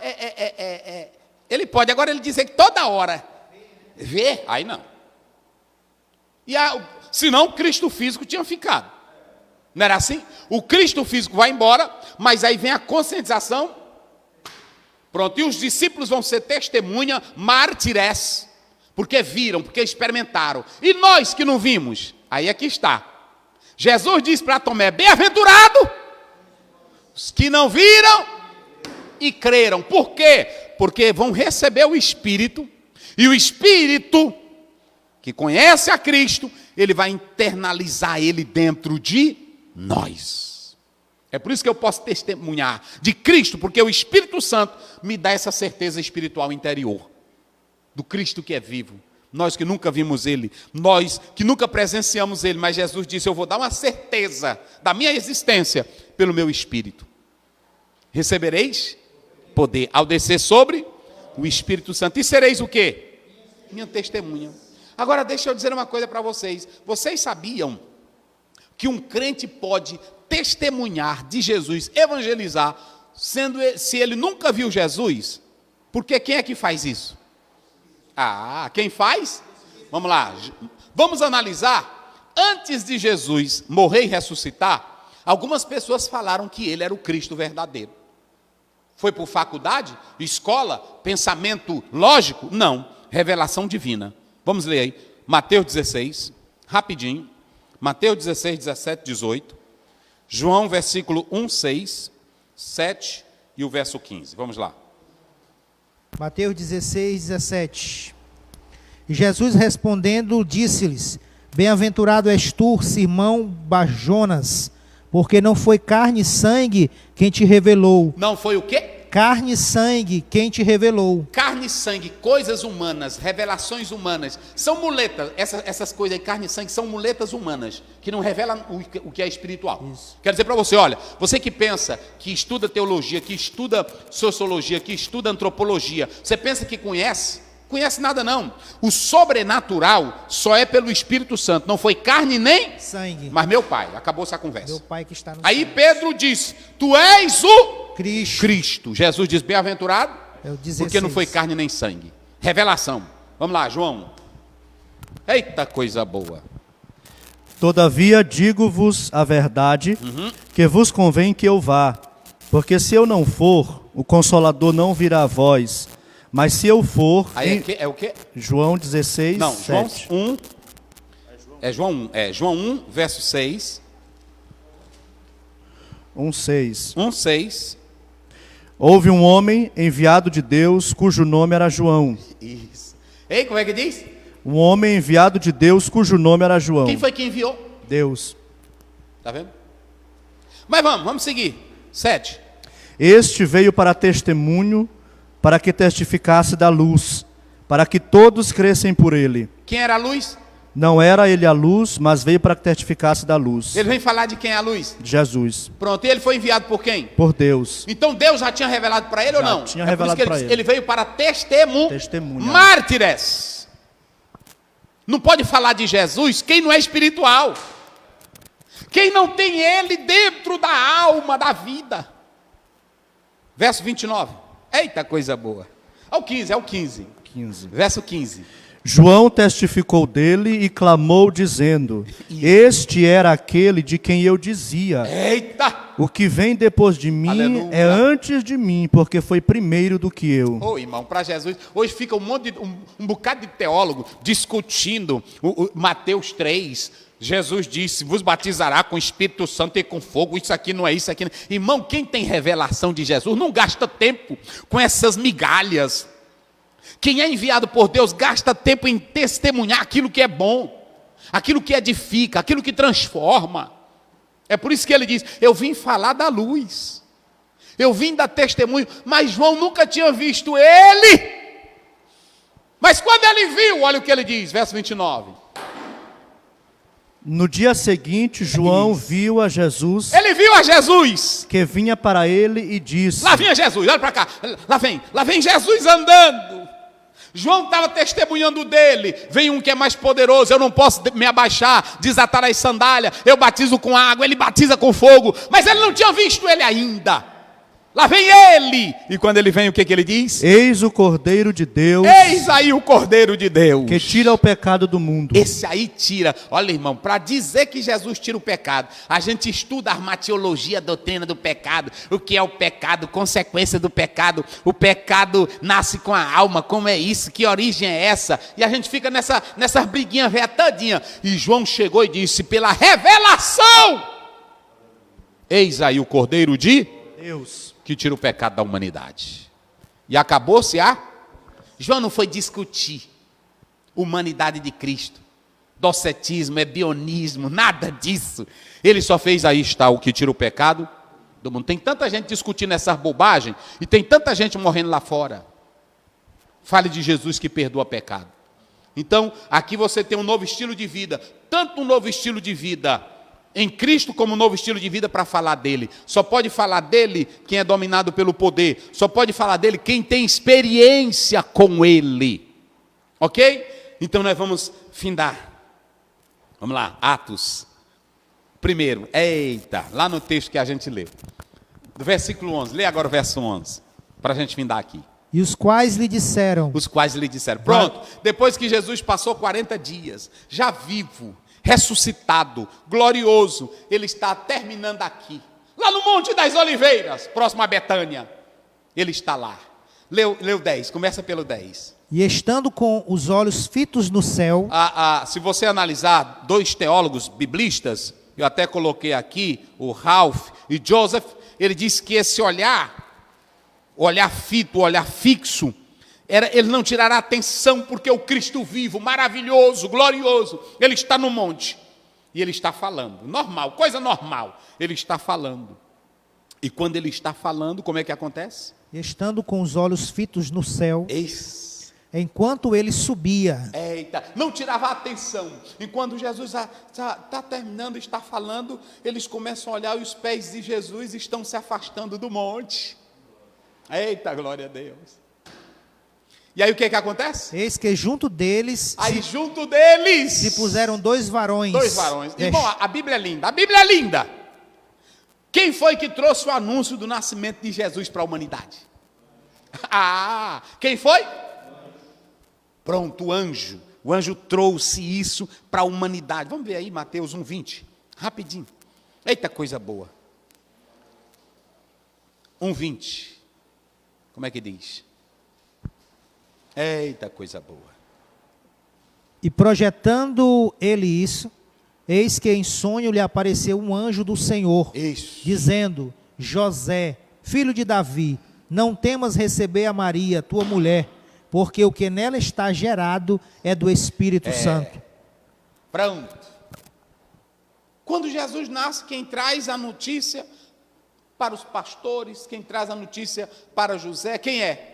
ele pode. Agora ele dizer que toda hora vê, aí não. Senão o Cristo físico tinha ficado. Não era assim? O Cristo físico vai embora, mas aí vem a conscientização. Pronto, e os discípulos vão ser testemunha, mártires, porque viram, porque experimentaram. E nós que não vimos? Aí aqui está. Jesus diz para Tomé, bem-aventurado os que não viram e creram. Por quê? Porque vão receber o Espírito, e o Espírito que conhece a Cristo, ele vai internalizar ele dentro de nós. É por isso que eu posso testemunhar de Cristo, porque o Espírito Santo me dá essa certeza espiritual interior, do Cristo que é vivo. Nós que nunca vimos ele, nós que nunca presenciamos ele, mas Jesus disse, eu vou dar uma certeza da minha existência pelo meu Espírito. Recebereis poder ao descer sobre o Espírito Santo. E sereis o quê? Minha testemunha. Agora deixa eu dizer uma coisa para vocês. Vocês sabiam que um crente pode testemunhar de Jesus, evangelizar, se ele nunca viu Jesus? Porque quem é que faz isso? Quem faz? Vamos lá. Vamos analisar. Antes de Jesus morrer e ressuscitar, algumas pessoas falaram que ele era o Cristo verdadeiro. Foi por faculdade, escola, pensamento lógico? Não, revelação divina. Vamos ler aí, Mateus 16, rapidinho. Mateus 16, 17, 18. João, versículo 1, 6, 7 e o verso 15. Vamos lá. Mateus 16, 17. E Jesus respondendo, disse-lhes: Bem-aventurado és tu, Simão Barjonas, porque não foi carne e sangue quem te revelou. Não foi o quê? Carne e sangue quem te revelou. Carne e sangue, coisas humanas, revelações humanas, são muletas, essas coisas aí, carne e sangue, são muletas humanas, que não revelam o que é espiritual. Isso. Quero dizer para você, olha, você que pensa, que estuda teologia, que estuda sociologia, que estuda antropologia, você pensa que conhece nada não. O sobrenatural só é pelo Espírito Santo, não foi carne nem sangue. Mas meu Pai, acabou essa conversa. Meu Pai que está no Aí céu. Pedro diz, tu és o Cristo. Jesus diz, bem-aventurado, É o 16. porque não foi carne nem sangue. Revelação. Vamos lá, João. Eita coisa boa. Todavia digo-vos a verdade, que vos convém que eu vá. Porque se eu não for, o Consolador não virá a vós. Mas se eu for... Aí é o quê? João 16, Não, 7. João 1. É João 1. É João 1, verso 6. 1:6. 1, 6. Houve um homem enviado de Deus, cujo nome era João. Isso. Ei, como é que diz? Um homem enviado de Deus, cujo nome era João. Quem foi que enviou? Deus. Tá vendo? Mas vamos seguir. 7. Este veio para testemunho, para que testificasse da luz, para que todos crescem por ele. Quem era a luz? Não era ele a luz, mas veio para que testificasse da luz. Ele vem falar de quem é a luz? De Jesus. Pronto, e ele foi enviado por quem? Por Deus. Então Deus já tinha revelado para ele ou Já não? tinha É por isso revelado que para diz, ele. ele veio para testemunhar. Mártires. Não pode falar de Jesus quem não é espiritual. Quem não tem ele dentro da alma, da vida. Verso 29. Eita coisa boa. É o 15. 15. Verso 15. João testificou dele e clamou dizendo: Este era aquele de quem eu dizia: Eita! O que vem depois de mim Aleluia. é antes de mim, porque foi primeiro do que eu. Ô irmão, para Jesus, hoje fica um bocado de teólogo discutindo o Mateus 3. Jesus disse, vos batizará com o Espírito Santo e com fogo, isso aqui não é isso aqui não. Irmão, quem tem revelação de Jesus não gasta tempo com essas migalhas. Quem é enviado por Deus gasta tempo em testemunhar aquilo que é bom, aquilo que edifica, aquilo que transforma. É por isso que ele diz, eu vim falar da luz, eu vim dar testemunho, mas João nunca tinha visto ele. Mas quando ele viu, olha o que ele diz, verso 29. No dia seguinte, João viu a Jesus, Ele viu a Jesus. que vinha para ele e disse: Lá vinha Jesus, olha para cá. Lá vem Jesus andando. João estava testemunhando dele. Vem um que é mais poderoso, eu não posso me abaixar, desatar as sandálias. Eu batizo com água, ele batiza com fogo. Mas ele não tinha visto ele ainda. Lá vem ele. E quando ele vem, o que ele diz? Eis o Cordeiro de Deus, Eis aí o Cordeiro de Deus. que tira o pecado do mundo. Esse aí tira. Olha, irmão, para dizer que Jesus tira o pecado, a gente estuda a armatiologia, a doutrina do pecado, o que é o pecado, consequência do pecado. O pecado nasce com a alma, como é isso, que origem é essa? E a gente fica nessas briguinhas velha todinha. E João chegou e disse, pela revelação, eis aí o Cordeiro de Deus. Que tira o pecado da humanidade. E acabou-se João não foi discutir humanidade de Cristo, docetismo, ebionismo, nada disso. Ele só fez, aí está o que tira o pecado do mundo. Tem tanta gente discutindo essas bobagens e tem tanta gente morrendo lá fora. Fale de Jesus que perdoa pecado. Então, aqui você tem um novo estilo de vida, tanto um novo estilo de vida em Cristo como um novo estilo de vida para falar dele. Só pode falar dele quem é dominado pelo poder. Só pode falar dele quem tem experiência com ele. Ok? Então nós vamos findar. Vamos lá, Atos. Primeiro, eita, lá no texto que a gente leu. Do versículo 11, lê agora o verso 11, para a gente findar aqui. E os quais lhe disseram. Os quais lhe disseram. Pronto, depois que Jesus passou 40 dias, já vivo, ressuscitado, glorioso, ele está terminando aqui, lá no Monte das Oliveiras, próximo a Betânia. Ele está lá. Leu 10, começa pelo 10. E estando com os olhos fitos no céu, Se você analisar dois teólogos biblistas, eu até coloquei aqui, o Ralph e Joseph, ele disse que esse olhar fito, olhar fixo, ele não tirará atenção, porque o Cristo vivo, maravilhoso, glorioso, ele está no monte, e ele está falando, normal, coisa normal, ele está falando. E quando ele está falando, como é que acontece? e estando com os olhos fitos no céu, Isso. enquanto ele subia, Eita, não tirava a atenção. Enquanto Jesus está terminando, está falando, eles começam a olhar e os pés de Jesus estão se afastando do monte. Eita, glória a Deus. E aí o que acontece? eis que junto deles Aí junto deles se puseram dois varões. dois varões. Irmão, a Bíblia é linda. A Bíblia é linda. Quem foi que trouxe o anúncio do nascimento de Jesus para a humanidade? Quem foi? Pronto, o anjo. O anjo trouxe isso para a humanidade. Vamos ver aí Mateus 1:20. Rapidinho. Eita, coisa boa. 1:20. Como é que diz? Eita, coisa boa. E projetando ele isso, eis que em sonho lhe apareceu um anjo do Senhor, Isso. dizendo: José, filho de Davi, não temas receber a Maria, tua mulher, porque o que nela está gerado é do Espírito Santo. Pronto. Quando Jesus nasce, quem traz a notícia para os pastores, quem traz a notícia para José, quem é?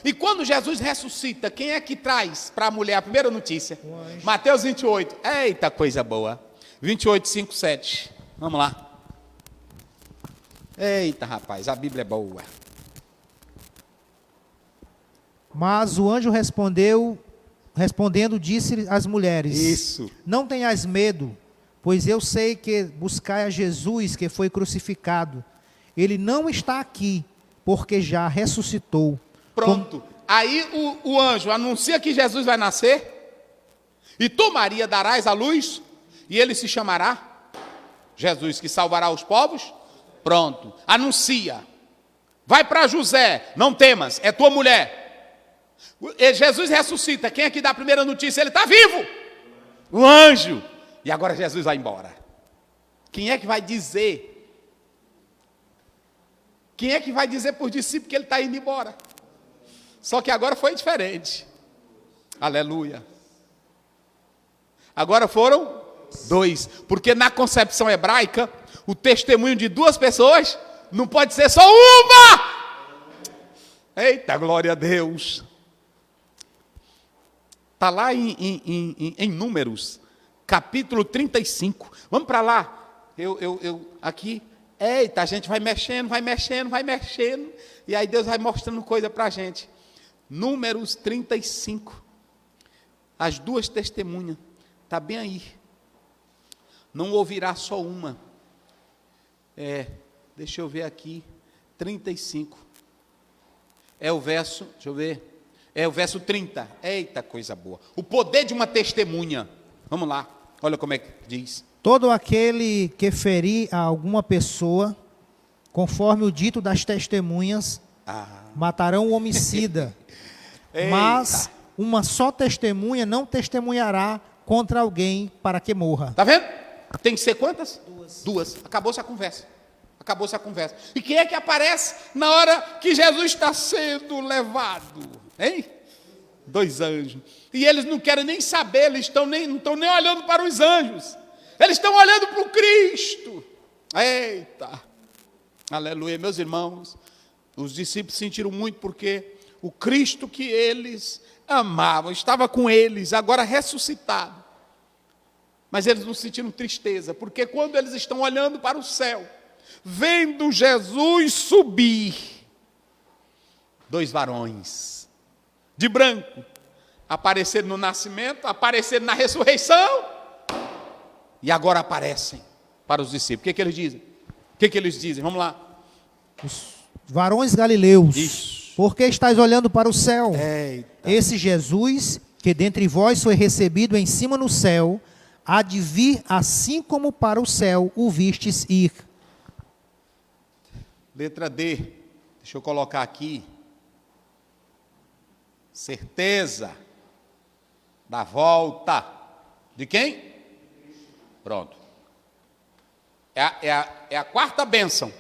E quando Jesus ressuscita, quem é que traz para a mulher a primeira notícia? Mateus 28. Eita, coisa boa. 28, 5, 7. Vamos lá. Eita, rapaz, a Bíblia é boa. Mas o anjo respondendo, disse às mulheres: Isso. Não tenhas medo, pois eu sei que buscai a Jesus que foi crucificado. Ele não está aqui, porque já ressuscitou. Pronto. Aí o anjo anuncia que Jesus vai nascer. E tu, Maria, darás à luz. E ele se chamará Jesus, que salvará os povos. Pronto. Anuncia. Vai para José. Não temas, é tua mulher. Jesus ressuscita. Quem é que dá a primeira notícia? Ele está vivo. O anjo. E agora Jesus vai embora. Quem é que vai dizer? Quem é que vai dizer para os discípulos que ele está indo embora? Só que agora foi diferente. Aleluia. Agora foram dois. Porque na concepção hebraica, o testemunho de duas pessoas não pode ser só uma. Eita, glória a Deus. Está lá em Números, capítulo 35. Vamos para lá. Aqui. Eita, a gente vai mexendo. E aí Deus vai mostrando coisa para a gente. Números 35. As duas testemunhas. Está bem aí. Não ouvirá só uma. Deixa eu ver aqui. 35. É o verso, deixa eu ver. É o verso 30. Eita, coisa boa. O poder de uma testemunha. Vamos lá. Olha como é que diz. Todo aquele que ferir a alguma pessoa, conforme o dito das testemunhas, matarão o homicida. Mas uma só testemunha não testemunhará contra alguém para que morra. Está vendo? Tem que ser quantas? Duas. Acabou-se a conversa. E quem é que aparece na hora que Jesus está sendo levado? Hein? Dois anjos. E eles não querem nem saber, eles não estão nem olhando para os anjos. Eles estão olhando para o Cristo. Eita. Aleluia, meus irmãos. Os discípulos sentiram muito porque o Cristo que eles amavam estava com eles, agora ressuscitado. Mas eles não sentiram tristeza, porque quando eles estão olhando para o céu, vendo Jesus subir, dois varões de branco apareceram no nascimento, apareceram na ressurreição e agora aparecem para os discípulos. O que eles dizem? Eles dizem? Vamos lá. Os varões galileus, Isso. por que estáis olhando para o céu? Eita. Esse Jesus, que dentre vós foi recebido em cima no céu, há de vir assim como para o céu o vistes ir. Letra D. Deixa Deixa eu colocar aqui. Certeza da volta de quem? Pronto. É a quarta bênção.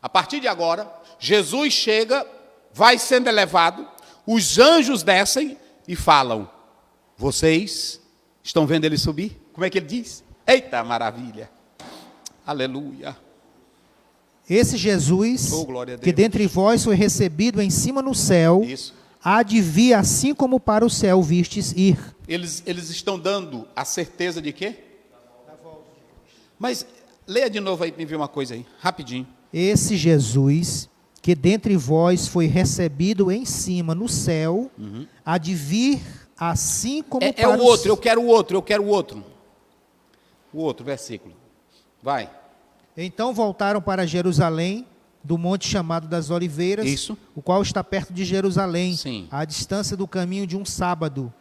A partir de agora, Jesus chega, vai sendo elevado, os anjos descem e falam: vocês estão vendo ele subir? Como é que ele diz? Eita maravilha! Aleluia! Esse Jesus, Oh, glória a Deus. que dentre vós foi recebido em cima no céu, Isso. há de vir assim como para o céu vistes ir. Eles estão dando a certeza de quê? Mas leia de novo aí, me vê uma coisa aí, rapidinho. Esse Jesus, que dentre vós foi recebido em cima no céu, há de vir assim como É para o outro, eu quero o outro. O outro versículo. Vai. Então voltaram para Jerusalém, do monte chamado das Oliveiras, Isso. o qual está perto de Jerusalém, Sim. à distância do caminho de um sábado.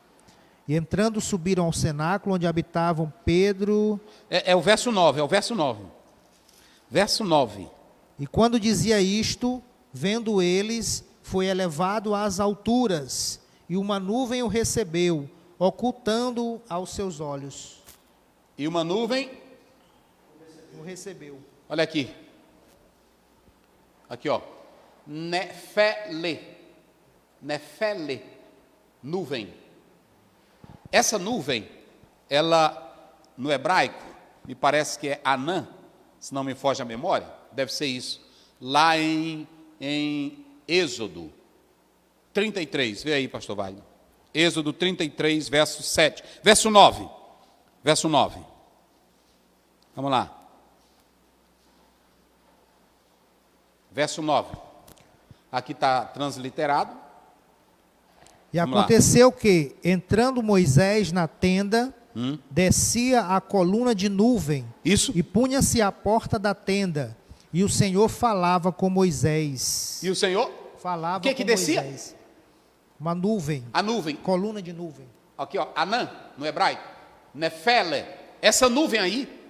E entrando subiram ao cenáculo, onde habitavam Pedro. É o verso 9, Verso 9. E quando dizia isto, vendo eles, foi elevado às alturas, e uma nuvem o recebeu, ocultando-o aos seus olhos. E uma nuvem, O recebeu. olha aqui. Aqui, ó. Nefele. Nuvem. Essa nuvem, ela, no hebraico, me parece que é Anã, se não me foge a memória, deve ser isso. Lá em Êxodo 33, vê aí, pastor Wagner. Êxodo 33, verso 7. Verso 9. Vamos lá. Verso 9. Aqui está transliterado. E Vamos lá. aconteceu que, entrando Moisés na tenda, descia a coluna de nuvem, Isso. e punha-se à porta da tenda, e o Senhor falava com Moisés. E o Senhor? Falava O que com descia? Moisés. Uma nuvem, A nuvem. coluna de nuvem. Aqui, ó, Anã, no hebraico. Nefele. Essa nuvem aí,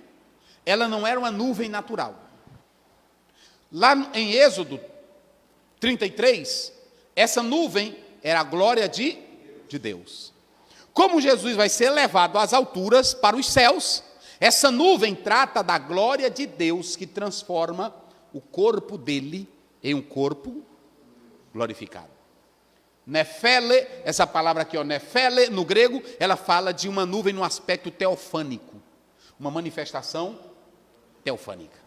ela não era uma nuvem natural. Lá em Êxodo 33, essa nuvem era a glória de Deus. Como Jesus vai ser levado às alturas para os céus, essa nuvem trata da glória de Deus que transforma o corpo dele em um corpo glorificado. Nefele, essa palavra aqui, ó, Nefele, no grego, ela fala de uma nuvem no aspecto teofânico, uma manifestação teofânica.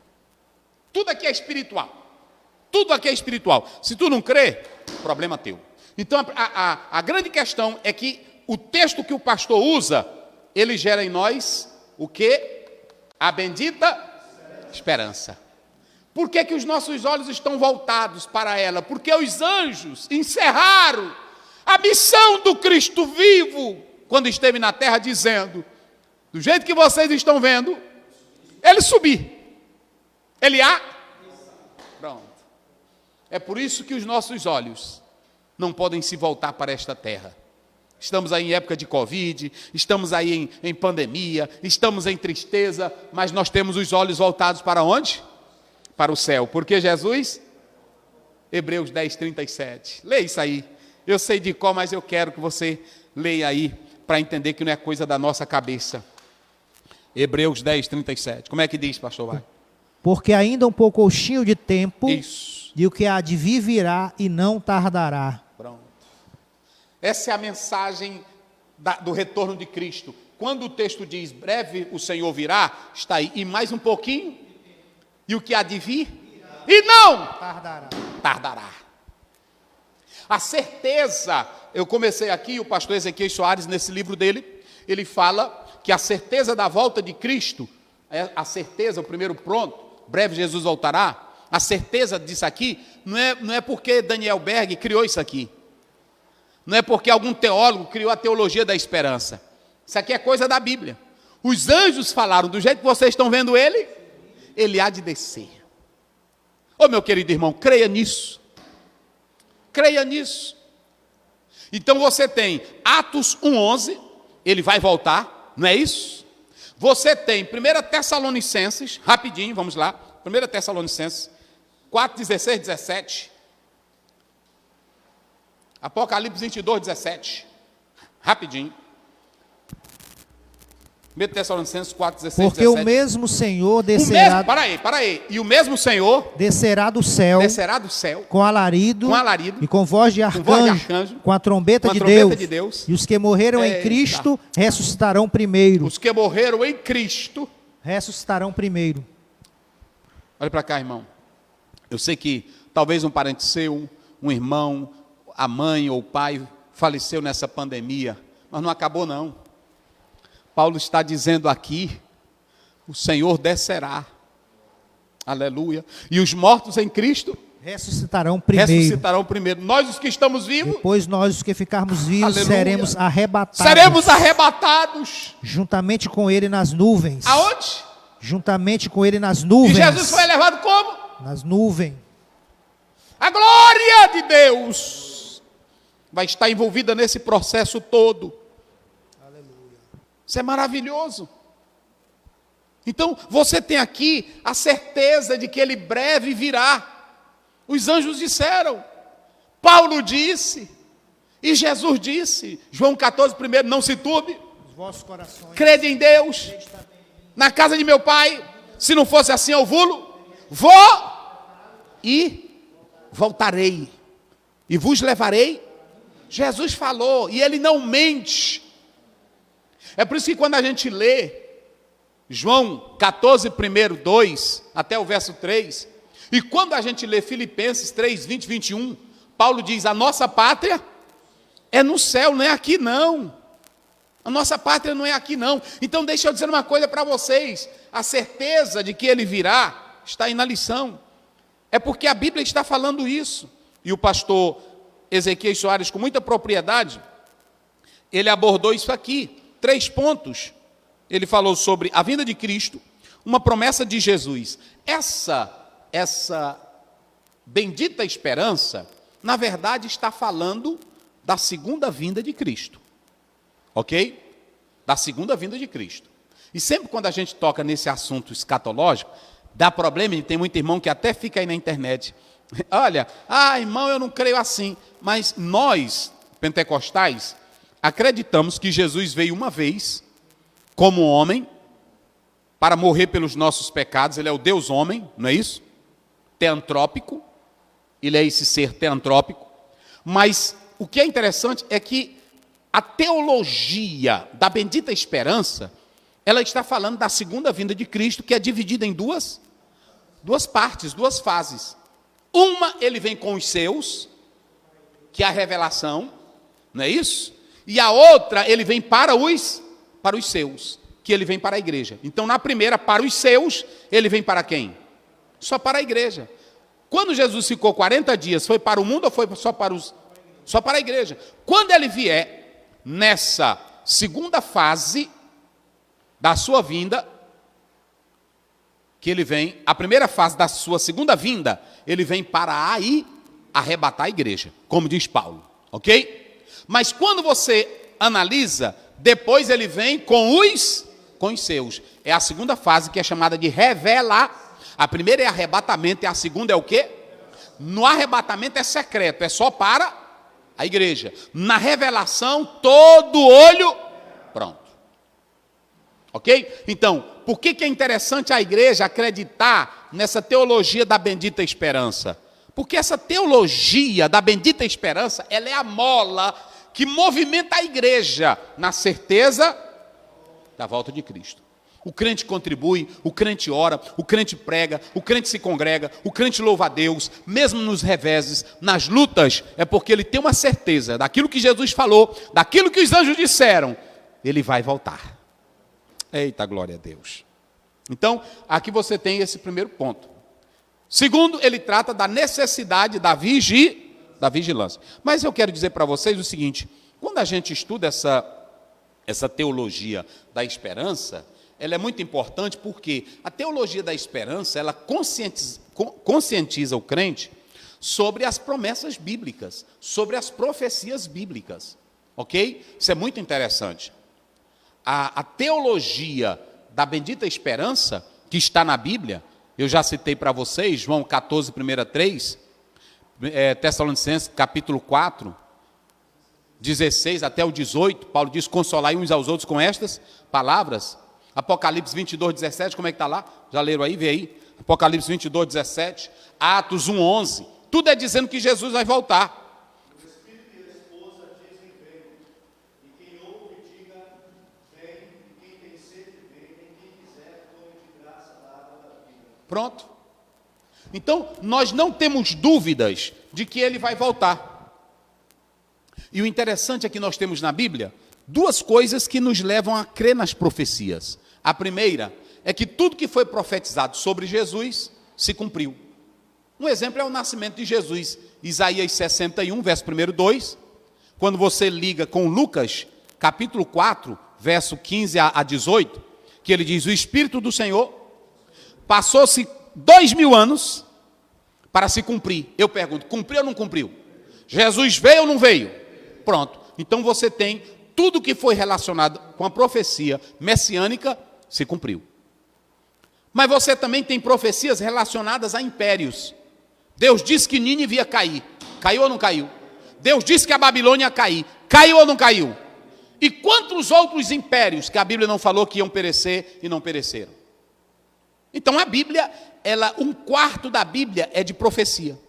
Tudo aqui é espiritual. Tudo aqui é espiritual. Se tu não crê, problema teu. Então, a grande questão é que o texto que o pastor usa, ele gera em nós o quê? A bendita esperança. Por que que os nossos olhos estão voltados para ela? Porque os anjos encerraram a missão do Cristo vivo, quando esteve na terra, dizendo: do jeito que vocês estão vendo, ele subir. Ele Pronto. É por isso que os nossos olhos não podem se voltar para esta terra. Estamos aí em época de Covid, estamos aí em pandemia, estamos em tristeza, mas nós temos os olhos voltados para onde? Para o céu. Porque Jesus? Hebreus 10, 37. Leia isso aí. Eu sei de qual, mas eu quero que você leia aí, para entender que não é coisa da nossa cabeça. Hebreus 10, 37. Como é que diz, pastor Vai? Porque ainda um pouquinho de tempo, Isso. e o que há de vir virá e não tardará. Pronto. Essa é a mensagem do retorno de Cristo. Quando o texto diz, breve o Senhor virá, está aí, e mais um pouquinho, e o que há de vir, e não tardará. A certeza, eu comecei aqui, o pastor Ezequiel Soares, nesse livro dele, ele fala que a certeza da volta de Cristo, a certeza, o primeiro pronto, breve Jesus voltará, a certeza disso aqui, não é porque Daniel Berg criou isso aqui, não é porque algum teólogo criou a teologia da esperança, isso aqui é coisa da Bíblia. Os anjos falaram, do jeito que vocês estão vendo ele há de descer. Ô meu querido irmão, creia nisso, então você tem Atos 1:11, ele vai voltar, não é isso? Você tem 1 Tessalonicenses, rapidinho, vamos lá, 1 Tessalonicenses 4, 16, 17, Apocalipse 22, 17. Rapidinho. 1 Tessalonicenses 4, 16, Porque 17. o mesmo Senhor descerá, Para aí. E o mesmo Senhor descerá do céu descerá do céu com alarido, com e com voz de arcanjo, com a trombeta, com a de, trombeta Deus, de Deus. E os que morreram Eita. em Cristo ressuscitarão primeiro. Os que morreram em Cristo. Ressuscitarão primeiro. Olha para cá, irmão. Eu sei que talvez um parente seu, um irmão, a mãe ou o pai faleceu nessa pandemia, mas não acabou não. Paulo está dizendo aqui, o Senhor descerá. Aleluia. E os mortos em Cristo Ressuscitarão primeiro. ressuscitarão primeiro. Nós, os que estamos vivos, Depois nós, os que ficarmos vivos, Aleluia. seremos arrebatados. seremos arrebatados. Juntamente com ele nas nuvens. Aonde? Juntamente com ele nas E nuvens. Jesus foi levado como? Nas nuvens. A glória de Deus vai estar envolvida nesse processo todo. Aleluia. Isso é maravilhoso. Então, você tem aqui a certeza de que ele breve virá. Os anjos disseram, Paulo disse, e Jesus disse, João 14, primeiro, não se turbe, Os vossos corações. crede em Deus, na casa de meu pai, se não fosse assim eu vou e voltarei, e vos levarei. Jesus falou, e ele não mente. É por isso que quando a gente lê João 14, primeiro, 2, até o verso 3, e quando a gente lê Filipenses 3, 20, 21, Paulo diz, a nossa pátria é no céu, não é aqui não. A nossa pátria não é aqui não. Então deixa eu dizer uma coisa para vocês, a certeza de que ele virá está aí na lição. É porque a Bíblia está falando isso. E o pastor Ezequias Soares, com muita propriedade, ele abordou isso aqui, 3 pontos. Ele falou sobre a vinda de Cristo, uma promessa de Jesus. Essa bendita esperança, na verdade, está falando da segunda vinda de Cristo. Ok? Da segunda vinda de Cristo. E sempre quando a gente toca nesse assunto escatológico, dá problema, e tem muito irmão que até fica aí na internet. Olha, irmão, eu não creio assim. Mas nós, pentecostais, acreditamos que Jesus veio uma vez, como homem, para morrer pelos nossos pecados. Ele é o Deus homem, não é isso? Teantrópico. Ele é esse ser teantrópico. Mas o que é interessante é que a teologia da bendita esperança, ela está falando da segunda vinda de Cristo, que é dividida em duas partes, 2 fases. Uma, ele vem com os seus, que é a revelação, não é isso? E a outra, ele vem para os seus, que ele vem para a igreja. Então, na primeira, para os seus, ele vem para quem? Só para a igreja. Quando Jesus ficou 40 dias, foi para o mundo ou foi só para a igreja? Quando ele vier nessa segunda fase da sua vinda, que ele vem, a primeira fase da sua segunda vinda, ele vem para aí arrebatar a igreja, como diz Paulo, ok? Mas quando você analisa, depois ele vem com os seus. É a segunda fase, que é chamada de revelar. A primeira é arrebatamento e a segunda é o quê? No arrebatamento é secreto, é só para a igreja. Na revelação, todo olho, pronto. Ok? Então, por que é interessante a igreja acreditar nessa teologia da bendita esperança? Porque essa teologia da bendita esperança, ela é a mola que movimenta a igreja na certeza da volta de Cristo. O crente contribui, o crente ora, o crente prega, o crente se congrega, o crente louva a Deus, mesmo nos reveses, nas lutas, é porque ele tem uma certeza daquilo que Jesus falou, daquilo que os anjos disseram, ele vai voltar. Eita, glória a Deus. Então, aqui você tem esse primeiro ponto. Segundo, ele trata da necessidade da vigilância. Mas eu quero dizer para vocês o seguinte, quando a gente estuda essa teologia da esperança, ela é muito importante porque a teologia da esperança, ela conscientiza o crente sobre as promessas bíblicas, sobre as profecias bíblicas, ok? Isso é muito interessante. A teologia da bendita esperança, que está na Bíblia, eu já citei para vocês, João 14, 1 a 3, Tessalonicenses capítulo 4, 16 até o 18, Paulo diz: consolai uns aos outros com estas palavras. Apocalipse 22, 17, como é que está lá? Já leram aí? Vê aí. Apocalipse 22, 17. Atos 1, 11. Tudo é dizendo que Jesus vai voltar. O Espírito e a esposa dizem: vem. E quem ouve, diga: vem. E quem tem sede, vem. E quem quiser, tome de graça da água da vida. Pronto. Então, nós não temos dúvidas de que ele vai voltar. E o interessante é que nós temos na Bíblia duas coisas que nos levam a crer nas profecias. A primeira é que tudo que foi profetizado sobre Jesus se cumpriu. Um exemplo é o nascimento de Jesus. Isaías 61, verso 1, 2. Quando você liga com Lucas, capítulo 4, verso 15 a 18, que ele diz: o Espírito do Senhor passou-se 2000 anos para se cumprir. Eu pergunto, cumpriu ou não cumpriu? Jesus veio ou não veio? Pronto. Então você tem tudo que foi relacionado com a profecia messiânica se cumpriu. Mas você também tem profecias relacionadas a impérios. Deus disse que Nínive ia cair. Caiu ou não caiu? Deus disse que a Babilônia ia cair. Caiu ou não caiu? E quantos outros impérios que a Bíblia não falou que iam perecer e não pereceram? Então a Bíblia, um quarto da Bíblia é de profecia.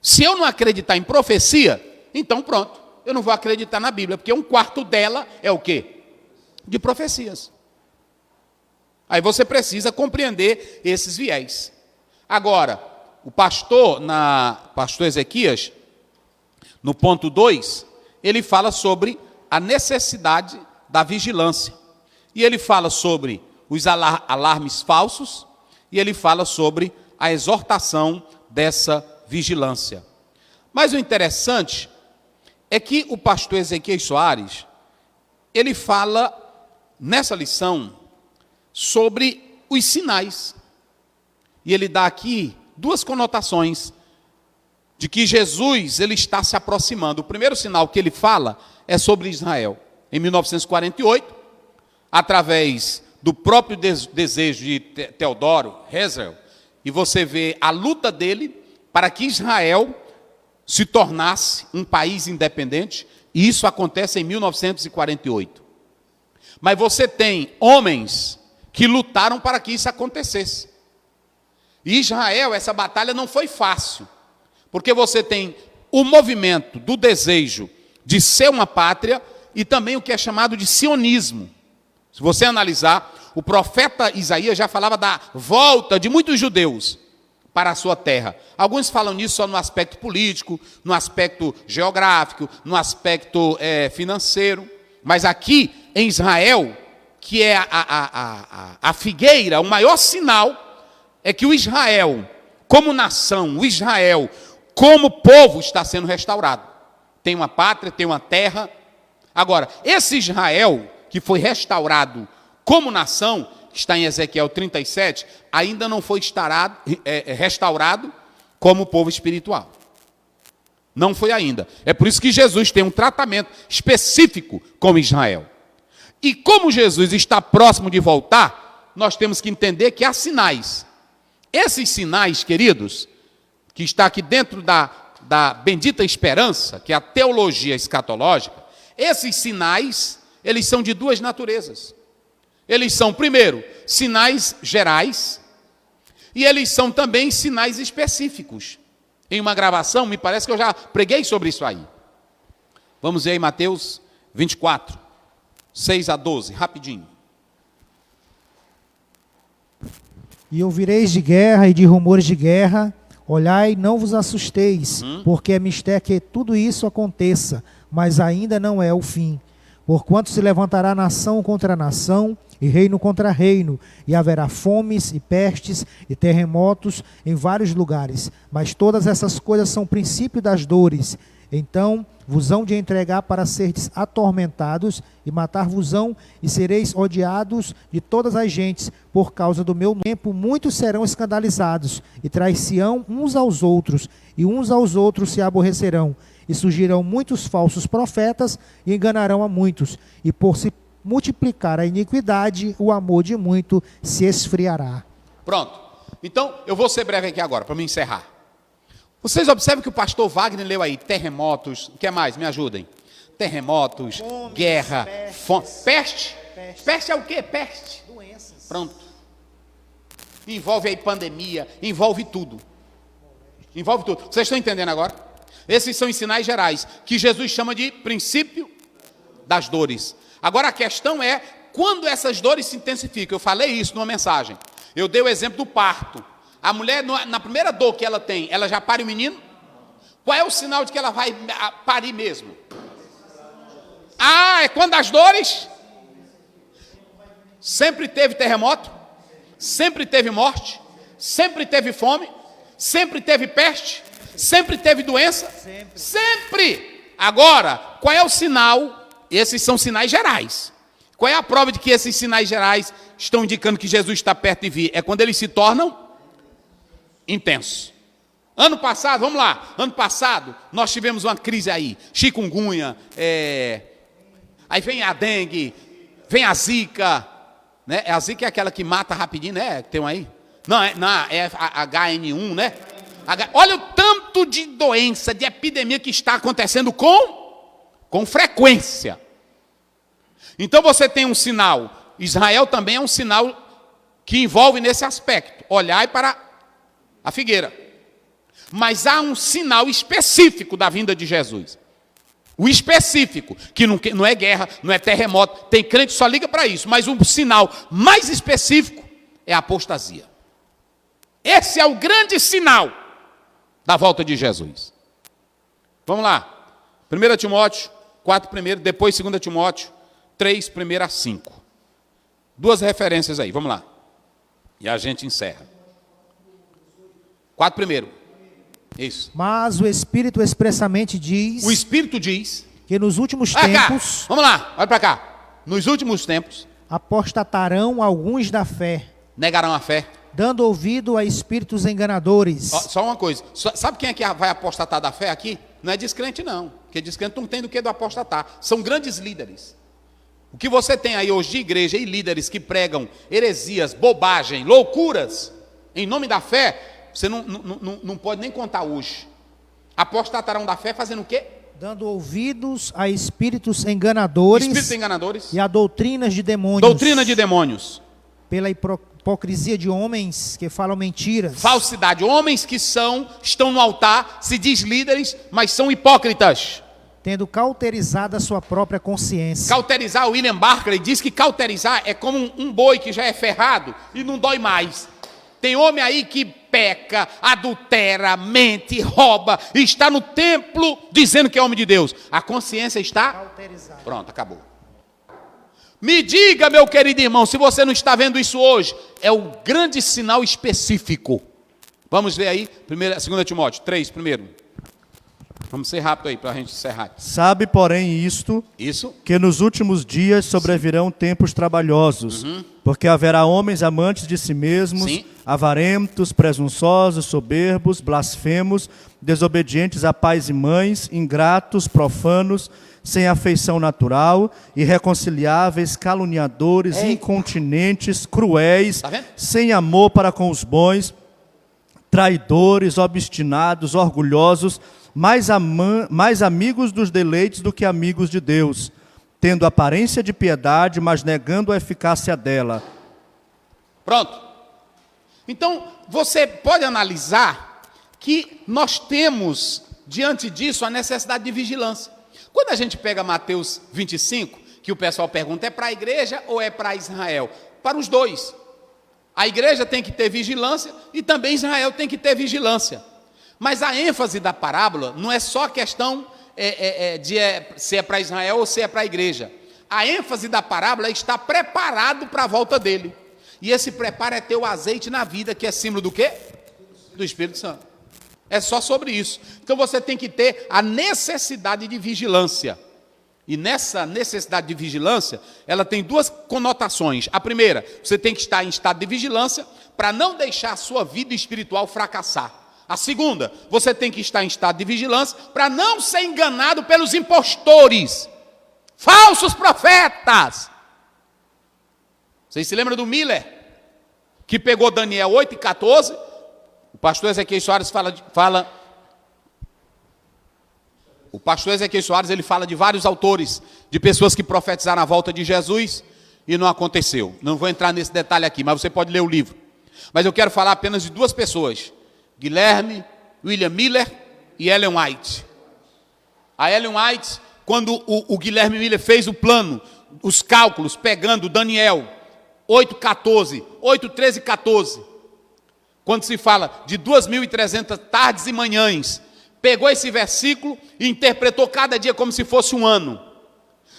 Se eu não acreditar em profecia, então pronto, eu não vou acreditar na Bíblia, porque um quarto dela é o quê? De profecias. Aí você precisa compreender esses viés. Agora, o pastor Ezequias, no ponto 2, ele fala sobre a necessidade da vigilância. E ele fala sobre os alarmes falsos, e ele fala sobre a exortação dessa vigilância. Mas o interessante é que o pastor Ezequias Soares, ele fala nessa lição sobre os sinais. E ele dá aqui duas conotações de que Jesus ele está se aproximando. O primeiro sinal que ele fala é sobre Israel. Em 1948, através do próprio desejo de Teodoro Herzl, e você vê a luta dele para que Israel se tornasse um país independente, e isso acontece em 1948. Mas você tem homens que lutaram para que isso acontecesse. E Israel, essa batalha não foi fácil, porque você tem o movimento do desejo de ser uma pátria e também o que é chamado de sionismo. Se você analisar, o profeta Isaías já falava da volta de muitos judeus para a sua terra. Alguns falam nisso só no aspecto político, no aspecto geográfico, no aspecto financeiro. Mas aqui em Israel, que é a figueira, o maior sinal é que o Israel, como nação, o Israel, como povo, está sendo restaurado. Tem uma pátria, tem uma terra. Agora, esse Israel que foi restaurado como nação, que está em Ezequiel 37, ainda não foi restaurado como povo espiritual. Não foi ainda. É por isso que Jesus tem um tratamento específico com Israel. E como Jesus está próximo de voltar, nós temos que entender que há sinais. Esses sinais, queridos, que está aqui dentro da bendita esperança, que é a teologia escatológica, esses sinais, eles são de duas naturezas. Eles são, primeiro, sinais gerais, e eles são também sinais específicos. Em uma gravação, me parece que eu já preguei sobre isso aí. Vamos ver aí Mateus 24, 6 a 12, rapidinho. E ouvireis de guerra e de rumores de guerra, olhai, não vos assusteis, porque é mister que tudo isso aconteça, mas ainda não é o fim. Porquanto se levantará nação contra nação, e reino contra reino, e haverá fomes e pestes e terremotos em vários lugares. Mas todas essas coisas são o princípio das dores. Então vos hão de entregar para serdes atormentados, e matar-vos-ão, e sereis odiados de todas as gentes. Por causa do meu tempo, muitos serão escandalizados, e trair-se-ão uns aos outros, e uns aos outros se aborrecerão. E surgirão muitos falsos profetas, e enganarão a muitos. E por se multiplicar a iniquidade, o amor de muito se esfriará. Pronto. Então, eu vou ser breve aqui agora, para me encerrar. Vocês observam que o pastor Wagner leu aí terremotos, o que mais? Me ajudem. terremotos, guerra, fome. Peste? Peste é o quê? Peste. Doenças. Pronto. Envolve aí pandemia, envolve tudo. Envolve tudo. Vocês estão entendendo agora? Esses são os sinais gerais, que Jesus chama de princípio das dores. Agora a questão é, quando essas dores se intensificam? Eu falei isso numa mensagem. Eu dei o exemplo do parto. A mulher, na primeira dor que ela tem, ela já pare o menino? Qual é o sinal de que ela vai parir mesmo? Ah, é quando as dores? Sempre teve terremoto? Sempre teve morte? Sempre teve fome? Sempre teve peste? Sempre teve doença? Sempre! Agora, qual é o sinal? Esses são sinais gerais. Qual é a prova de que esses sinais gerais estão indicando que Jesus está perto de vir? É quando eles se tornam intensos. Ano passado, vamos lá, ano passado, nós tivemos uma crise aí, chikungunya, aí vem a dengue, vem a zika, né? A zika é aquela que mata rapidinho, né? Tem um aí? Não, é a HN1, né? Olha o tanto de doença, de epidemia que está acontecendo com frequência. Então você tem um sinal, Israel também é um sinal que envolve nesse aspecto, olhai para a figueira. Mas há um sinal específico da vinda de Jesus. O específico, que não é guerra, não é terremoto, tem crente que só liga para isso, mas o sinal mais específico é a apostasia. Esse é o grande sinal da volta de Jesus. Vamos lá. 1 Timóteo 4 primeiro, depois 2 Timóteo 3, 1 a 5. Duas referências aí, vamos lá. E a gente encerra. 4 primeiro. Isso. Mas o Espírito expressamente diz... O Espírito diz... que nos últimos tempos... Vamos lá, olha para cá. Nos últimos tempos... apostatarão alguns da fé. Negarão a fé. Dando ouvido a espíritos enganadores. Só uma coisa. Sabe quem é que vai apostatar da fé aqui? Não é descrente não. Porque descrente não tem do que do apostatar. São grandes líderes. O que você tem aí hoje de igreja e líderes que pregam heresias, bobagem, loucuras, em nome da fé, você não pode nem contar hoje. Apostatarão da fé fazendo o quê? Dando ouvidos a espíritos enganadores. Espíritos enganadores. E a doutrinas de demônios. Doutrina de demônios. Pela hipocrisia de homens que falam mentiras. Falsidade. Homens que estão no altar, se diz líderes, mas são hipócritas. Tendo cauterizado a sua própria consciência. Cauterizar, o William Barclay diz que cauterizar é como um boi que já é ferrado e não dói mais. Tem homem aí que peca, adultera, mente, rouba, e está no templo dizendo que é homem de Deus. A consciência está cauterizada. Pronto, acabou. Me diga, meu querido irmão, se você não está vendo isso hoje, é o grande sinal específico. Vamos ver aí, 2 Timóteo 3, primeiro. Vamos ser rápido aí para a gente encerrar. Sabe, porém, isto, que nos últimos dias sobrevirão tempos trabalhosos, porque haverá homens amantes de si mesmos, avarentos, presunçosos, soberbos, blasfemos, desobedientes a pais e mães, ingratos, profanos, sem afeição natural, irreconciliáveis, caluniadores, incontinentes, cruéis, sem amor para com os bons, traidores, obstinados, orgulhosos, mais amigos dos deleites do que amigos de Deus, tendo aparência de piedade, mas negando a eficácia dela. Pronto. Então, você pode analisar que nós temos, diante disso, a necessidade de vigilância. Quando a gente pega Mateus 25, que o pessoal pergunta, é para a igreja ou é para Israel? Para os dois. A igreja tem que ter vigilância e também Israel tem que ter vigilância. Mas a ênfase da parábola não é só a questão de se é para Israel ou se é para a igreja. A ênfase da parábola é estar preparado para a volta dele. E esse preparo é ter o azeite na vida, que é símbolo do quê? Do Espírito Santo. É só sobre isso. Então você tem que ter a necessidade de vigilância. E nessa necessidade de vigilância, ela tem duas conotações. A primeira, você tem que estar em estado de vigilância para não deixar a sua vida espiritual fracassar. A segunda, você tem que estar em estado de vigilância para não ser enganado pelos impostores, falsos profetas. Vocês se lembram do Miller, que pegou Daniel 8:14? O pastor Ezequiel Soares fala O pastor Ezequiel Soares, ele fala de vários autores, de pessoas que profetizaram a volta de Jesus e não aconteceu. Não vou entrar nesse detalhe aqui, mas você pode ler o livro. Mas eu quero falar apenas de duas pessoas, Guilherme, William Miller e Ellen White. A Ellen White, quando o Guilherme Miller fez o plano, os cálculos, pegando Daniel 8:14, 8:13 e 14, quando se fala de 2.300 tardes e manhãs, pegou esse versículo e interpretou cada dia como se fosse um ano.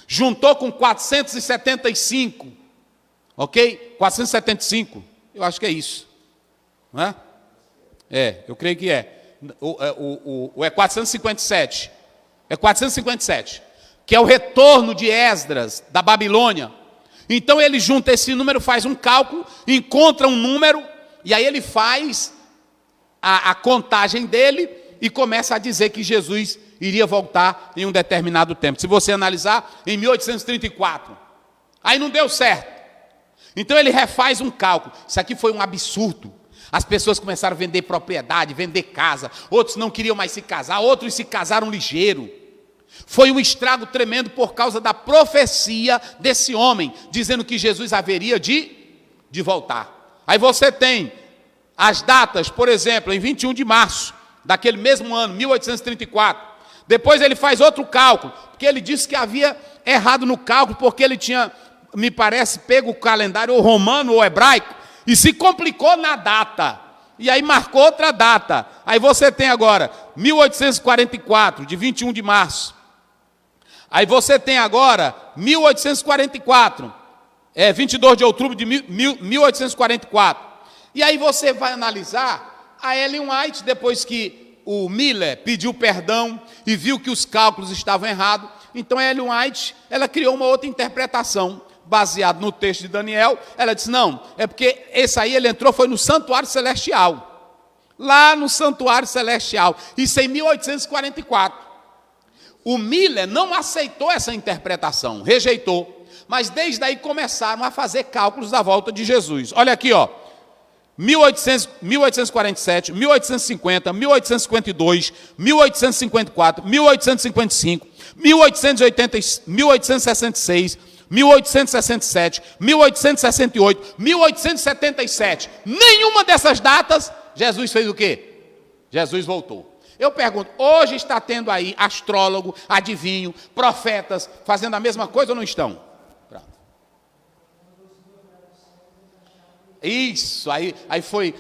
Juntou com 475, ok? 475, eu acho que é isso, não é? Eu creio que é. É 457, é 457, que é o retorno de Esdras, da Babilônia. Então ele junta esse número, faz um cálculo, encontra um número, e aí ele faz a contagem dele e começa a dizer que Jesus iria voltar em um determinado tempo. Se você analisar, em 1834. Aí não deu certo. Então ele refaz um cálculo. Isso aqui foi um absurdo. As pessoas começaram a vender propriedade, vender casa. Outros não queriam mais se casar, outros se casaram ligeiro. Foi um estrago tremendo por causa da profecia desse homem, dizendo que Jesus haveria de voltar. Aí você tem as datas, por exemplo, em 21 de março, daquele mesmo ano, 1834. Depois ele faz outro cálculo, porque ele disse que havia errado no cálculo, porque ele tinha, me parece, pego o calendário ou romano ou hebraico, e se complicou na data. E aí marcou outra data. Aí você tem agora 1844, de 21 de março. Aí você tem agora 1844, 22 de outubro de 1844. E aí você vai analisar a Ellen White, depois que o Miller pediu perdão e viu que os cálculos estavam errados. Então a Ellen White, ela criou uma outra interpretação, baseada no texto de Daniel. Ela disse, não, é porque esse aí ele entrou, foi no santuário celestial. Lá no santuário celestial. Isso em 1844. O Miller não aceitou essa interpretação, rejeitou. Mas desde aí começaram a fazer cálculos da volta de Jesus. Olha aqui, ó. 1847, 1850, 1852, 1854, 1855, 1880, 1866, 1867, 1868, 1877. Nenhuma dessas datas, Jesus fez o quê? Jesus voltou. Eu pergunto, hoje está tendo aí astrólogo, adivinho, profetas, fazendo a mesma coisa ou não estão? Isso, aí foi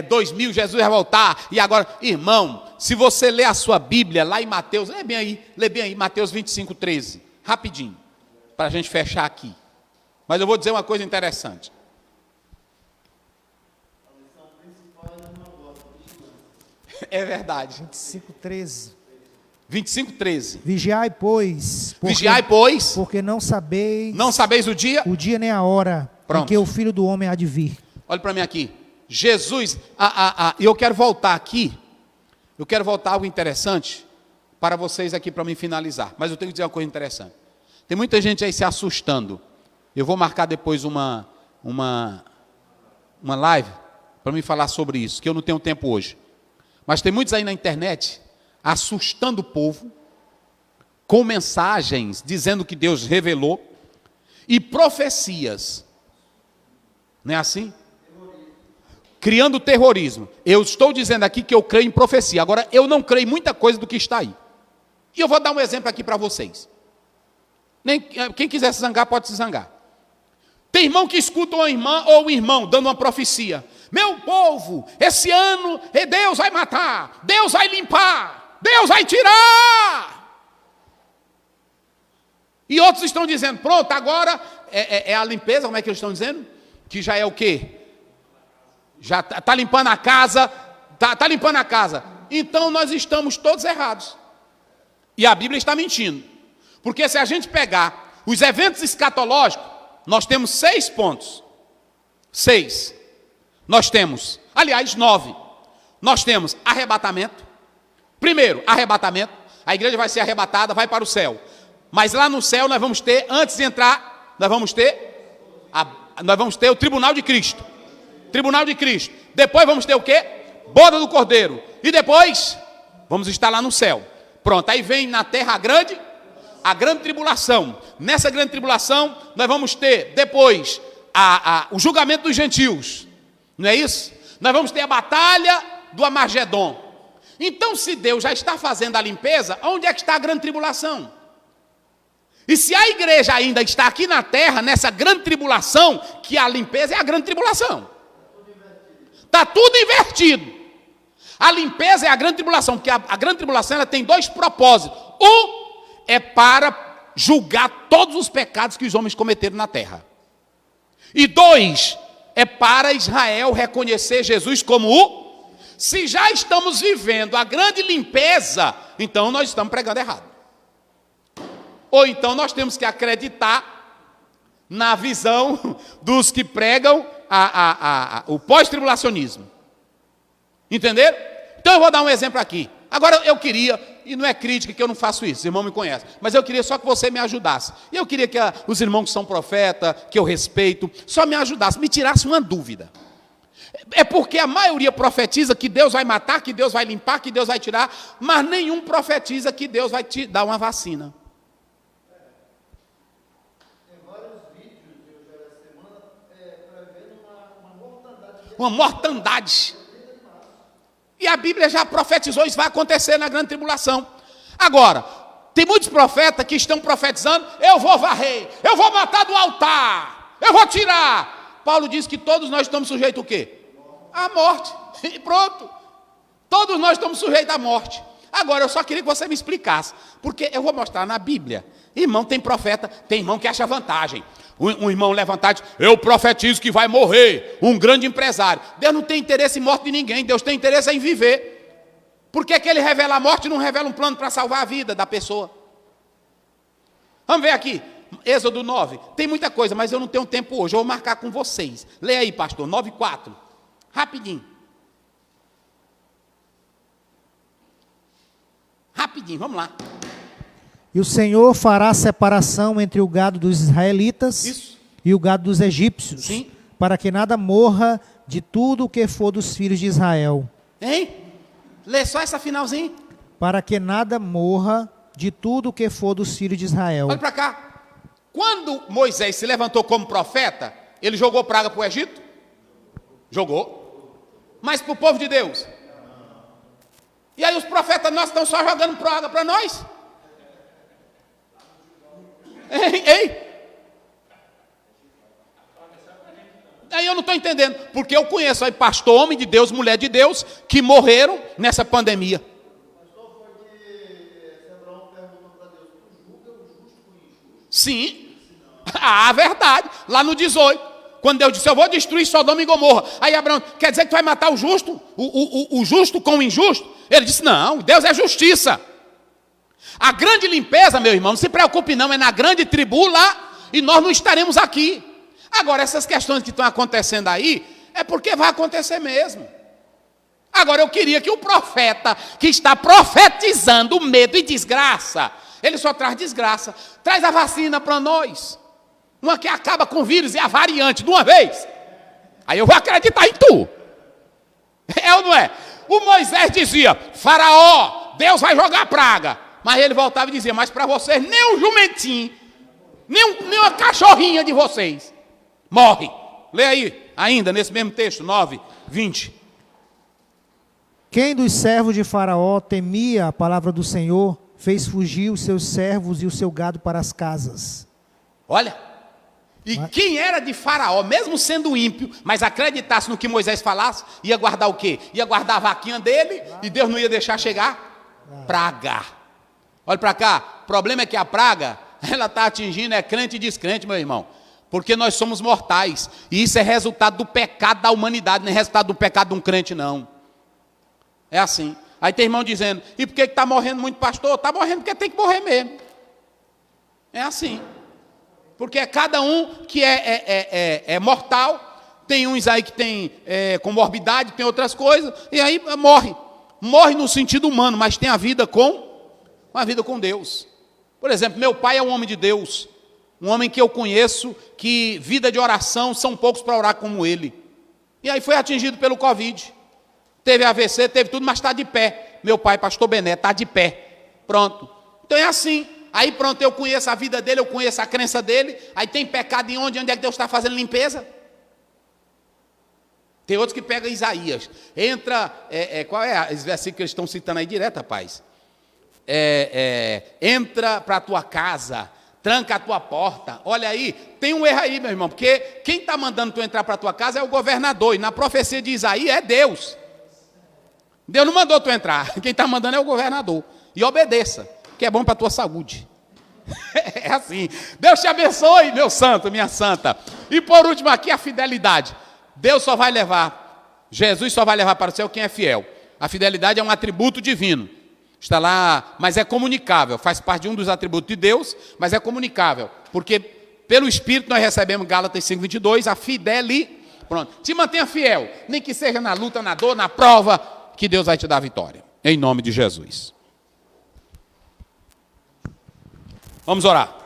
2000, Jesus vai voltar. E agora, irmão, se você ler a sua Bíblia lá em Mateus, lê bem aí, Mateus 25:13, rapidinho, para a gente fechar aqui. Mas eu vou dizer uma coisa interessante. É verdade. 25:13. 25:13. Vigiai, pois. Porque não sabeis. Não sabeis o dia? O dia nem a hora. Pronto. Em que o Filho do Homem há de vir. Olha para mim aqui. Jesus, eu quero voltar aqui. Eu quero voltar a algo interessante para vocês aqui, para mim finalizar. Mas eu tenho que dizer uma coisa interessante. Tem muita gente aí se assustando. Eu vou marcar depois uma live para me falar sobre isso, que eu não tenho tempo hoje. Mas tem muitos aí na internet assustando o povo com mensagens dizendo que Deus revelou e profecias. Não é assim? Criando terrorismo. Eu estou dizendo aqui que eu creio em profecia. Agora, eu não creio em muita coisa do que está aí. E eu vou dar um exemplo aqui para vocês. Quem quiser se zangar, pode se zangar. Tem irmão que escuta uma irmã ou um irmão dando uma profecia. Meu povo, esse ano Deus vai matar, Deus vai limpar, Deus vai tirar. E outros estão dizendo, pronto, agora é a limpeza, como é que eles estão dizendo? Que já é o quê? Já está limpando a casa, está limpando a casa. Então nós estamos todos errados. E a Bíblia está mentindo. Porque se a gente pegar os eventos escatológicos, nós temos 6 pontos. 6. Nós temos, aliás, 9. Nós temos arrebatamento. Primeiro, arrebatamento. A igreja vai ser arrebatada, vai para o céu. Mas lá no céu nós vamos ter, antes de entrar, nós vamos ter o tribunal de Cristo. Tribunal de Cristo. Depois vamos ter o quê? Boda do Cordeiro. E depois, vamos estar lá no céu. Pronto, aí vem na terra a grande tribulação. Nessa grande tribulação, nós vamos ter depois o julgamento dos gentios. Não é isso? Nós vamos ter a batalha do Armagedon. Então, se Deus já está fazendo a limpeza, onde é que está a grande tribulação? E se a igreja ainda está aqui na terra, nessa grande tribulação, que a limpeza é a grande tribulação. Está tudo invertido. A limpeza é a grande tribulação, porque a grande tribulação ela tem dois propósitos. Um é para julgar todos os pecados que os homens cometeram na terra. E dois, é para Israel reconhecer Jesus como o... Se já estamos vivendo a grande limpeza, então nós estamos pregando errado. Ou então nós temos que acreditar na visão dos que pregam o pós-tribulacionismo. Entenderam? Então eu vou dar um exemplo aqui. Agora eu queria, e não é crítica que eu não faço isso, os irmãos me conhecem, mas eu queria só que você me ajudasse. E eu queria que os irmãos que são profetas, que eu respeito, só me ajudassem, me tirassem uma dúvida. É porque a maioria profetiza que Deus vai matar, que Deus vai limpar, que Deus vai tirar, mas nenhum profetiza que Deus vai te dar uma vacina. Tem vários vídeos que eu já essa semana prevendo uma mortandade. Uma mortandade. E a Bíblia já profetizou, isso vai acontecer na grande tribulação. Agora, tem muitos profetas que estão profetizando, eu vou varrer, eu vou matar do altar, eu vou tirar. Paulo diz que todos nós estamos sujeitos o quê? À morte. E pronto. Todos nós estamos sujeitos à morte. Agora, eu só queria que você me explicasse, porque eu vou mostrar na Bíblia. Irmão, tem profeta, tem irmão que acha vantagem. Um irmão levantado e diz, eu profetizo que vai morrer um grande empresário. Deus não tem interesse em morte de ninguém, Deus tem interesse em viver. Por que ele revela a morte e não revela um plano para salvar a vida da pessoa? Vamos ver aqui, Êxodo 9. Tem muita coisa, mas eu não tenho tempo hoje, eu vou marcar com vocês. Leia aí, pastor, 9:4. Rapidinho. Rapidinho, vamos lá. E o Senhor fará separação entre o gado dos israelitas e o gado dos egípcios, sim, para que nada morra de tudo o que for dos filhos de Israel. Hein? Lê só essa finalzinha. Para que nada morra de tudo o que for dos filhos de Israel. Olha para cá. Quando Moisés se levantou como profeta, ele jogou praga para o Egito? Jogou. Mas para o povo de Deus? E aí os profetas nossos estão só jogando praga para nós? Ei! Aí eu não estou entendendo, porque eu conheço aí pastor, homem de Deus, mulher de Deus, que morreram nessa pandemia. Sim, verdade, lá no 18, quando Deus disse, eu vou destruir Sodoma e Gomorra. Aí Abraão, quer dizer que tu vai matar o justo, o justo com o injusto? Ele disse, não, Deus é justiça. A grande limpeza, meu irmão, não se preocupe não, é na grande tribula e nós não estaremos aqui. Agora, essas questões que estão acontecendo aí, é porque vai acontecer mesmo. Agora, eu queria que o profeta que está profetizando medo e desgraça, ele só traz desgraça. Traz a vacina para nós. Uma que acaba com o vírus e a variante de uma vez. Aí eu vou acreditar em tu. É ou não é? O Moisés dizia, Faraó, Deus vai jogar praga. Mas ele voltava e dizia, mas para vocês, nem um jumentinho, nem uma cachorrinha de vocês morre. Lê aí, ainda nesse mesmo texto, 9:20. Quem dos servos de Faraó temia a palavra do Senhor, fez fugir os seus servos e o seu gado para as casas. Olha, e quem era de Faraó, mesmo sendo ímpio, mas acreditasse no que Moisés falasse, ia guardar o quê? Ia guardar a vaquinha dele e Deus não ia deixar chegar praga. Olha para cá, o problema é que a praga, ela está atingindo crente e descrente, meu irmão. Porque nós somos mortais. E isso é resultado do pecado da humanidade, não é resultado do pecado de um crente, não. É assim. Aí tem irmão dizendo, e por que está morrendo muito pastor? Está morrendo porque tem que morrer mesmo. É assim. Porque é cada um que é mortal. Tem uns aí que tem comorbidade, tem outras coisas. E aí morre. Morre no sentido humano, mas tem a vida com Deus. Por exemplo, meu pai é um homem de Deus. Um homem que eu conheço, que vida de oração, são poucos para orar como ele. E aí foi atingido pelo Covid. Teve AVC, teve tudo, mas está de pé. Meu pai, pastor Bené, está de pé. Pronto. Então é assim. Aí pronto, eu conheço a vida dele, eu conheço a crença dele. Aí tem pecado em onde? Onde é que Deus está fazendo limpeza? Tem outros que pegam Isaías. Entra, qual é esse versículo que eles estão citando aí direto, rapaz? Entra para a tua casa, tranca a tua porta. Olha aí, tem um erro aí, meu irmão, porque quem está mandando tu entrar para a tua casa é o governador, e na profecia de Isaías é Deus. Deus não mandou tu entrar, quem está mandando é o governador. E obedeça, que é bom para a tua saúde. É assim. Deus te abençoe, meu santo, minha santa. E por último aqui, a fidelidade. Deus só vai levar, Jesus só vai levar para o céu quem é fiel. A fidelidade é um atributo divino. Está lá, mas é comunicável, faz parte de um dos atributos de Deus, mas é comunicável, porque pelo Espírito nós recebemos, Gálatas 5:22, a fidelidade. Pronto, te mantenha fiel, nem que seja na luta, na dor, na prova, que Deus vai te dar a vitória, em nome de Jesus. Vamos orar.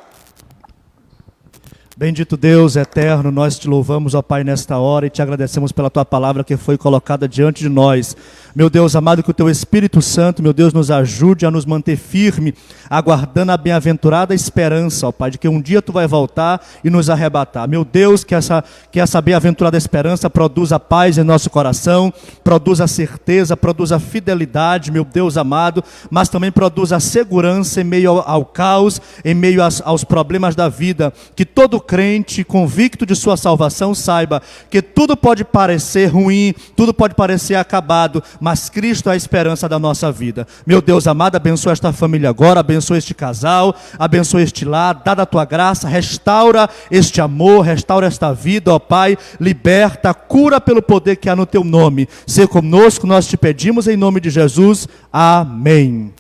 Bendito Deus eterno, nós te louvamos, ó Pai, nesta hora e te agradecemos pela tua palavra que foi colocada diante de nós. Meu Deus amado, que o teu Espírito Santo, meu Deus, nos ajude a nos manter firme, aguardando a bem-aventurada esperança, ó Pai, de que um dia tu vai voltar e nos arrebatar. Meu Deus, que essa bem-aventurada esperança produza paz em nosso coração, produza certeza, produza fidelidade, meu Deus amado, mas também produza segurança em meio ao caos, em meio aos problemas da vida. Que todo crente convicto de sua salvação saiba que tudo pode parecer ruim, tudo pode parecer acabado, mas Cristo é a esperança da nossa vida. Meu Deus amado, abençoa esta família agora, abençoa este casal, abençoa este lar, dá da tua graça, restaura este amor, restaura esta vida, ó Pai, liberta, cura pelo poder que há no teu nome. Sê conosco, nós te pedimos em nome de Jesus. Amém.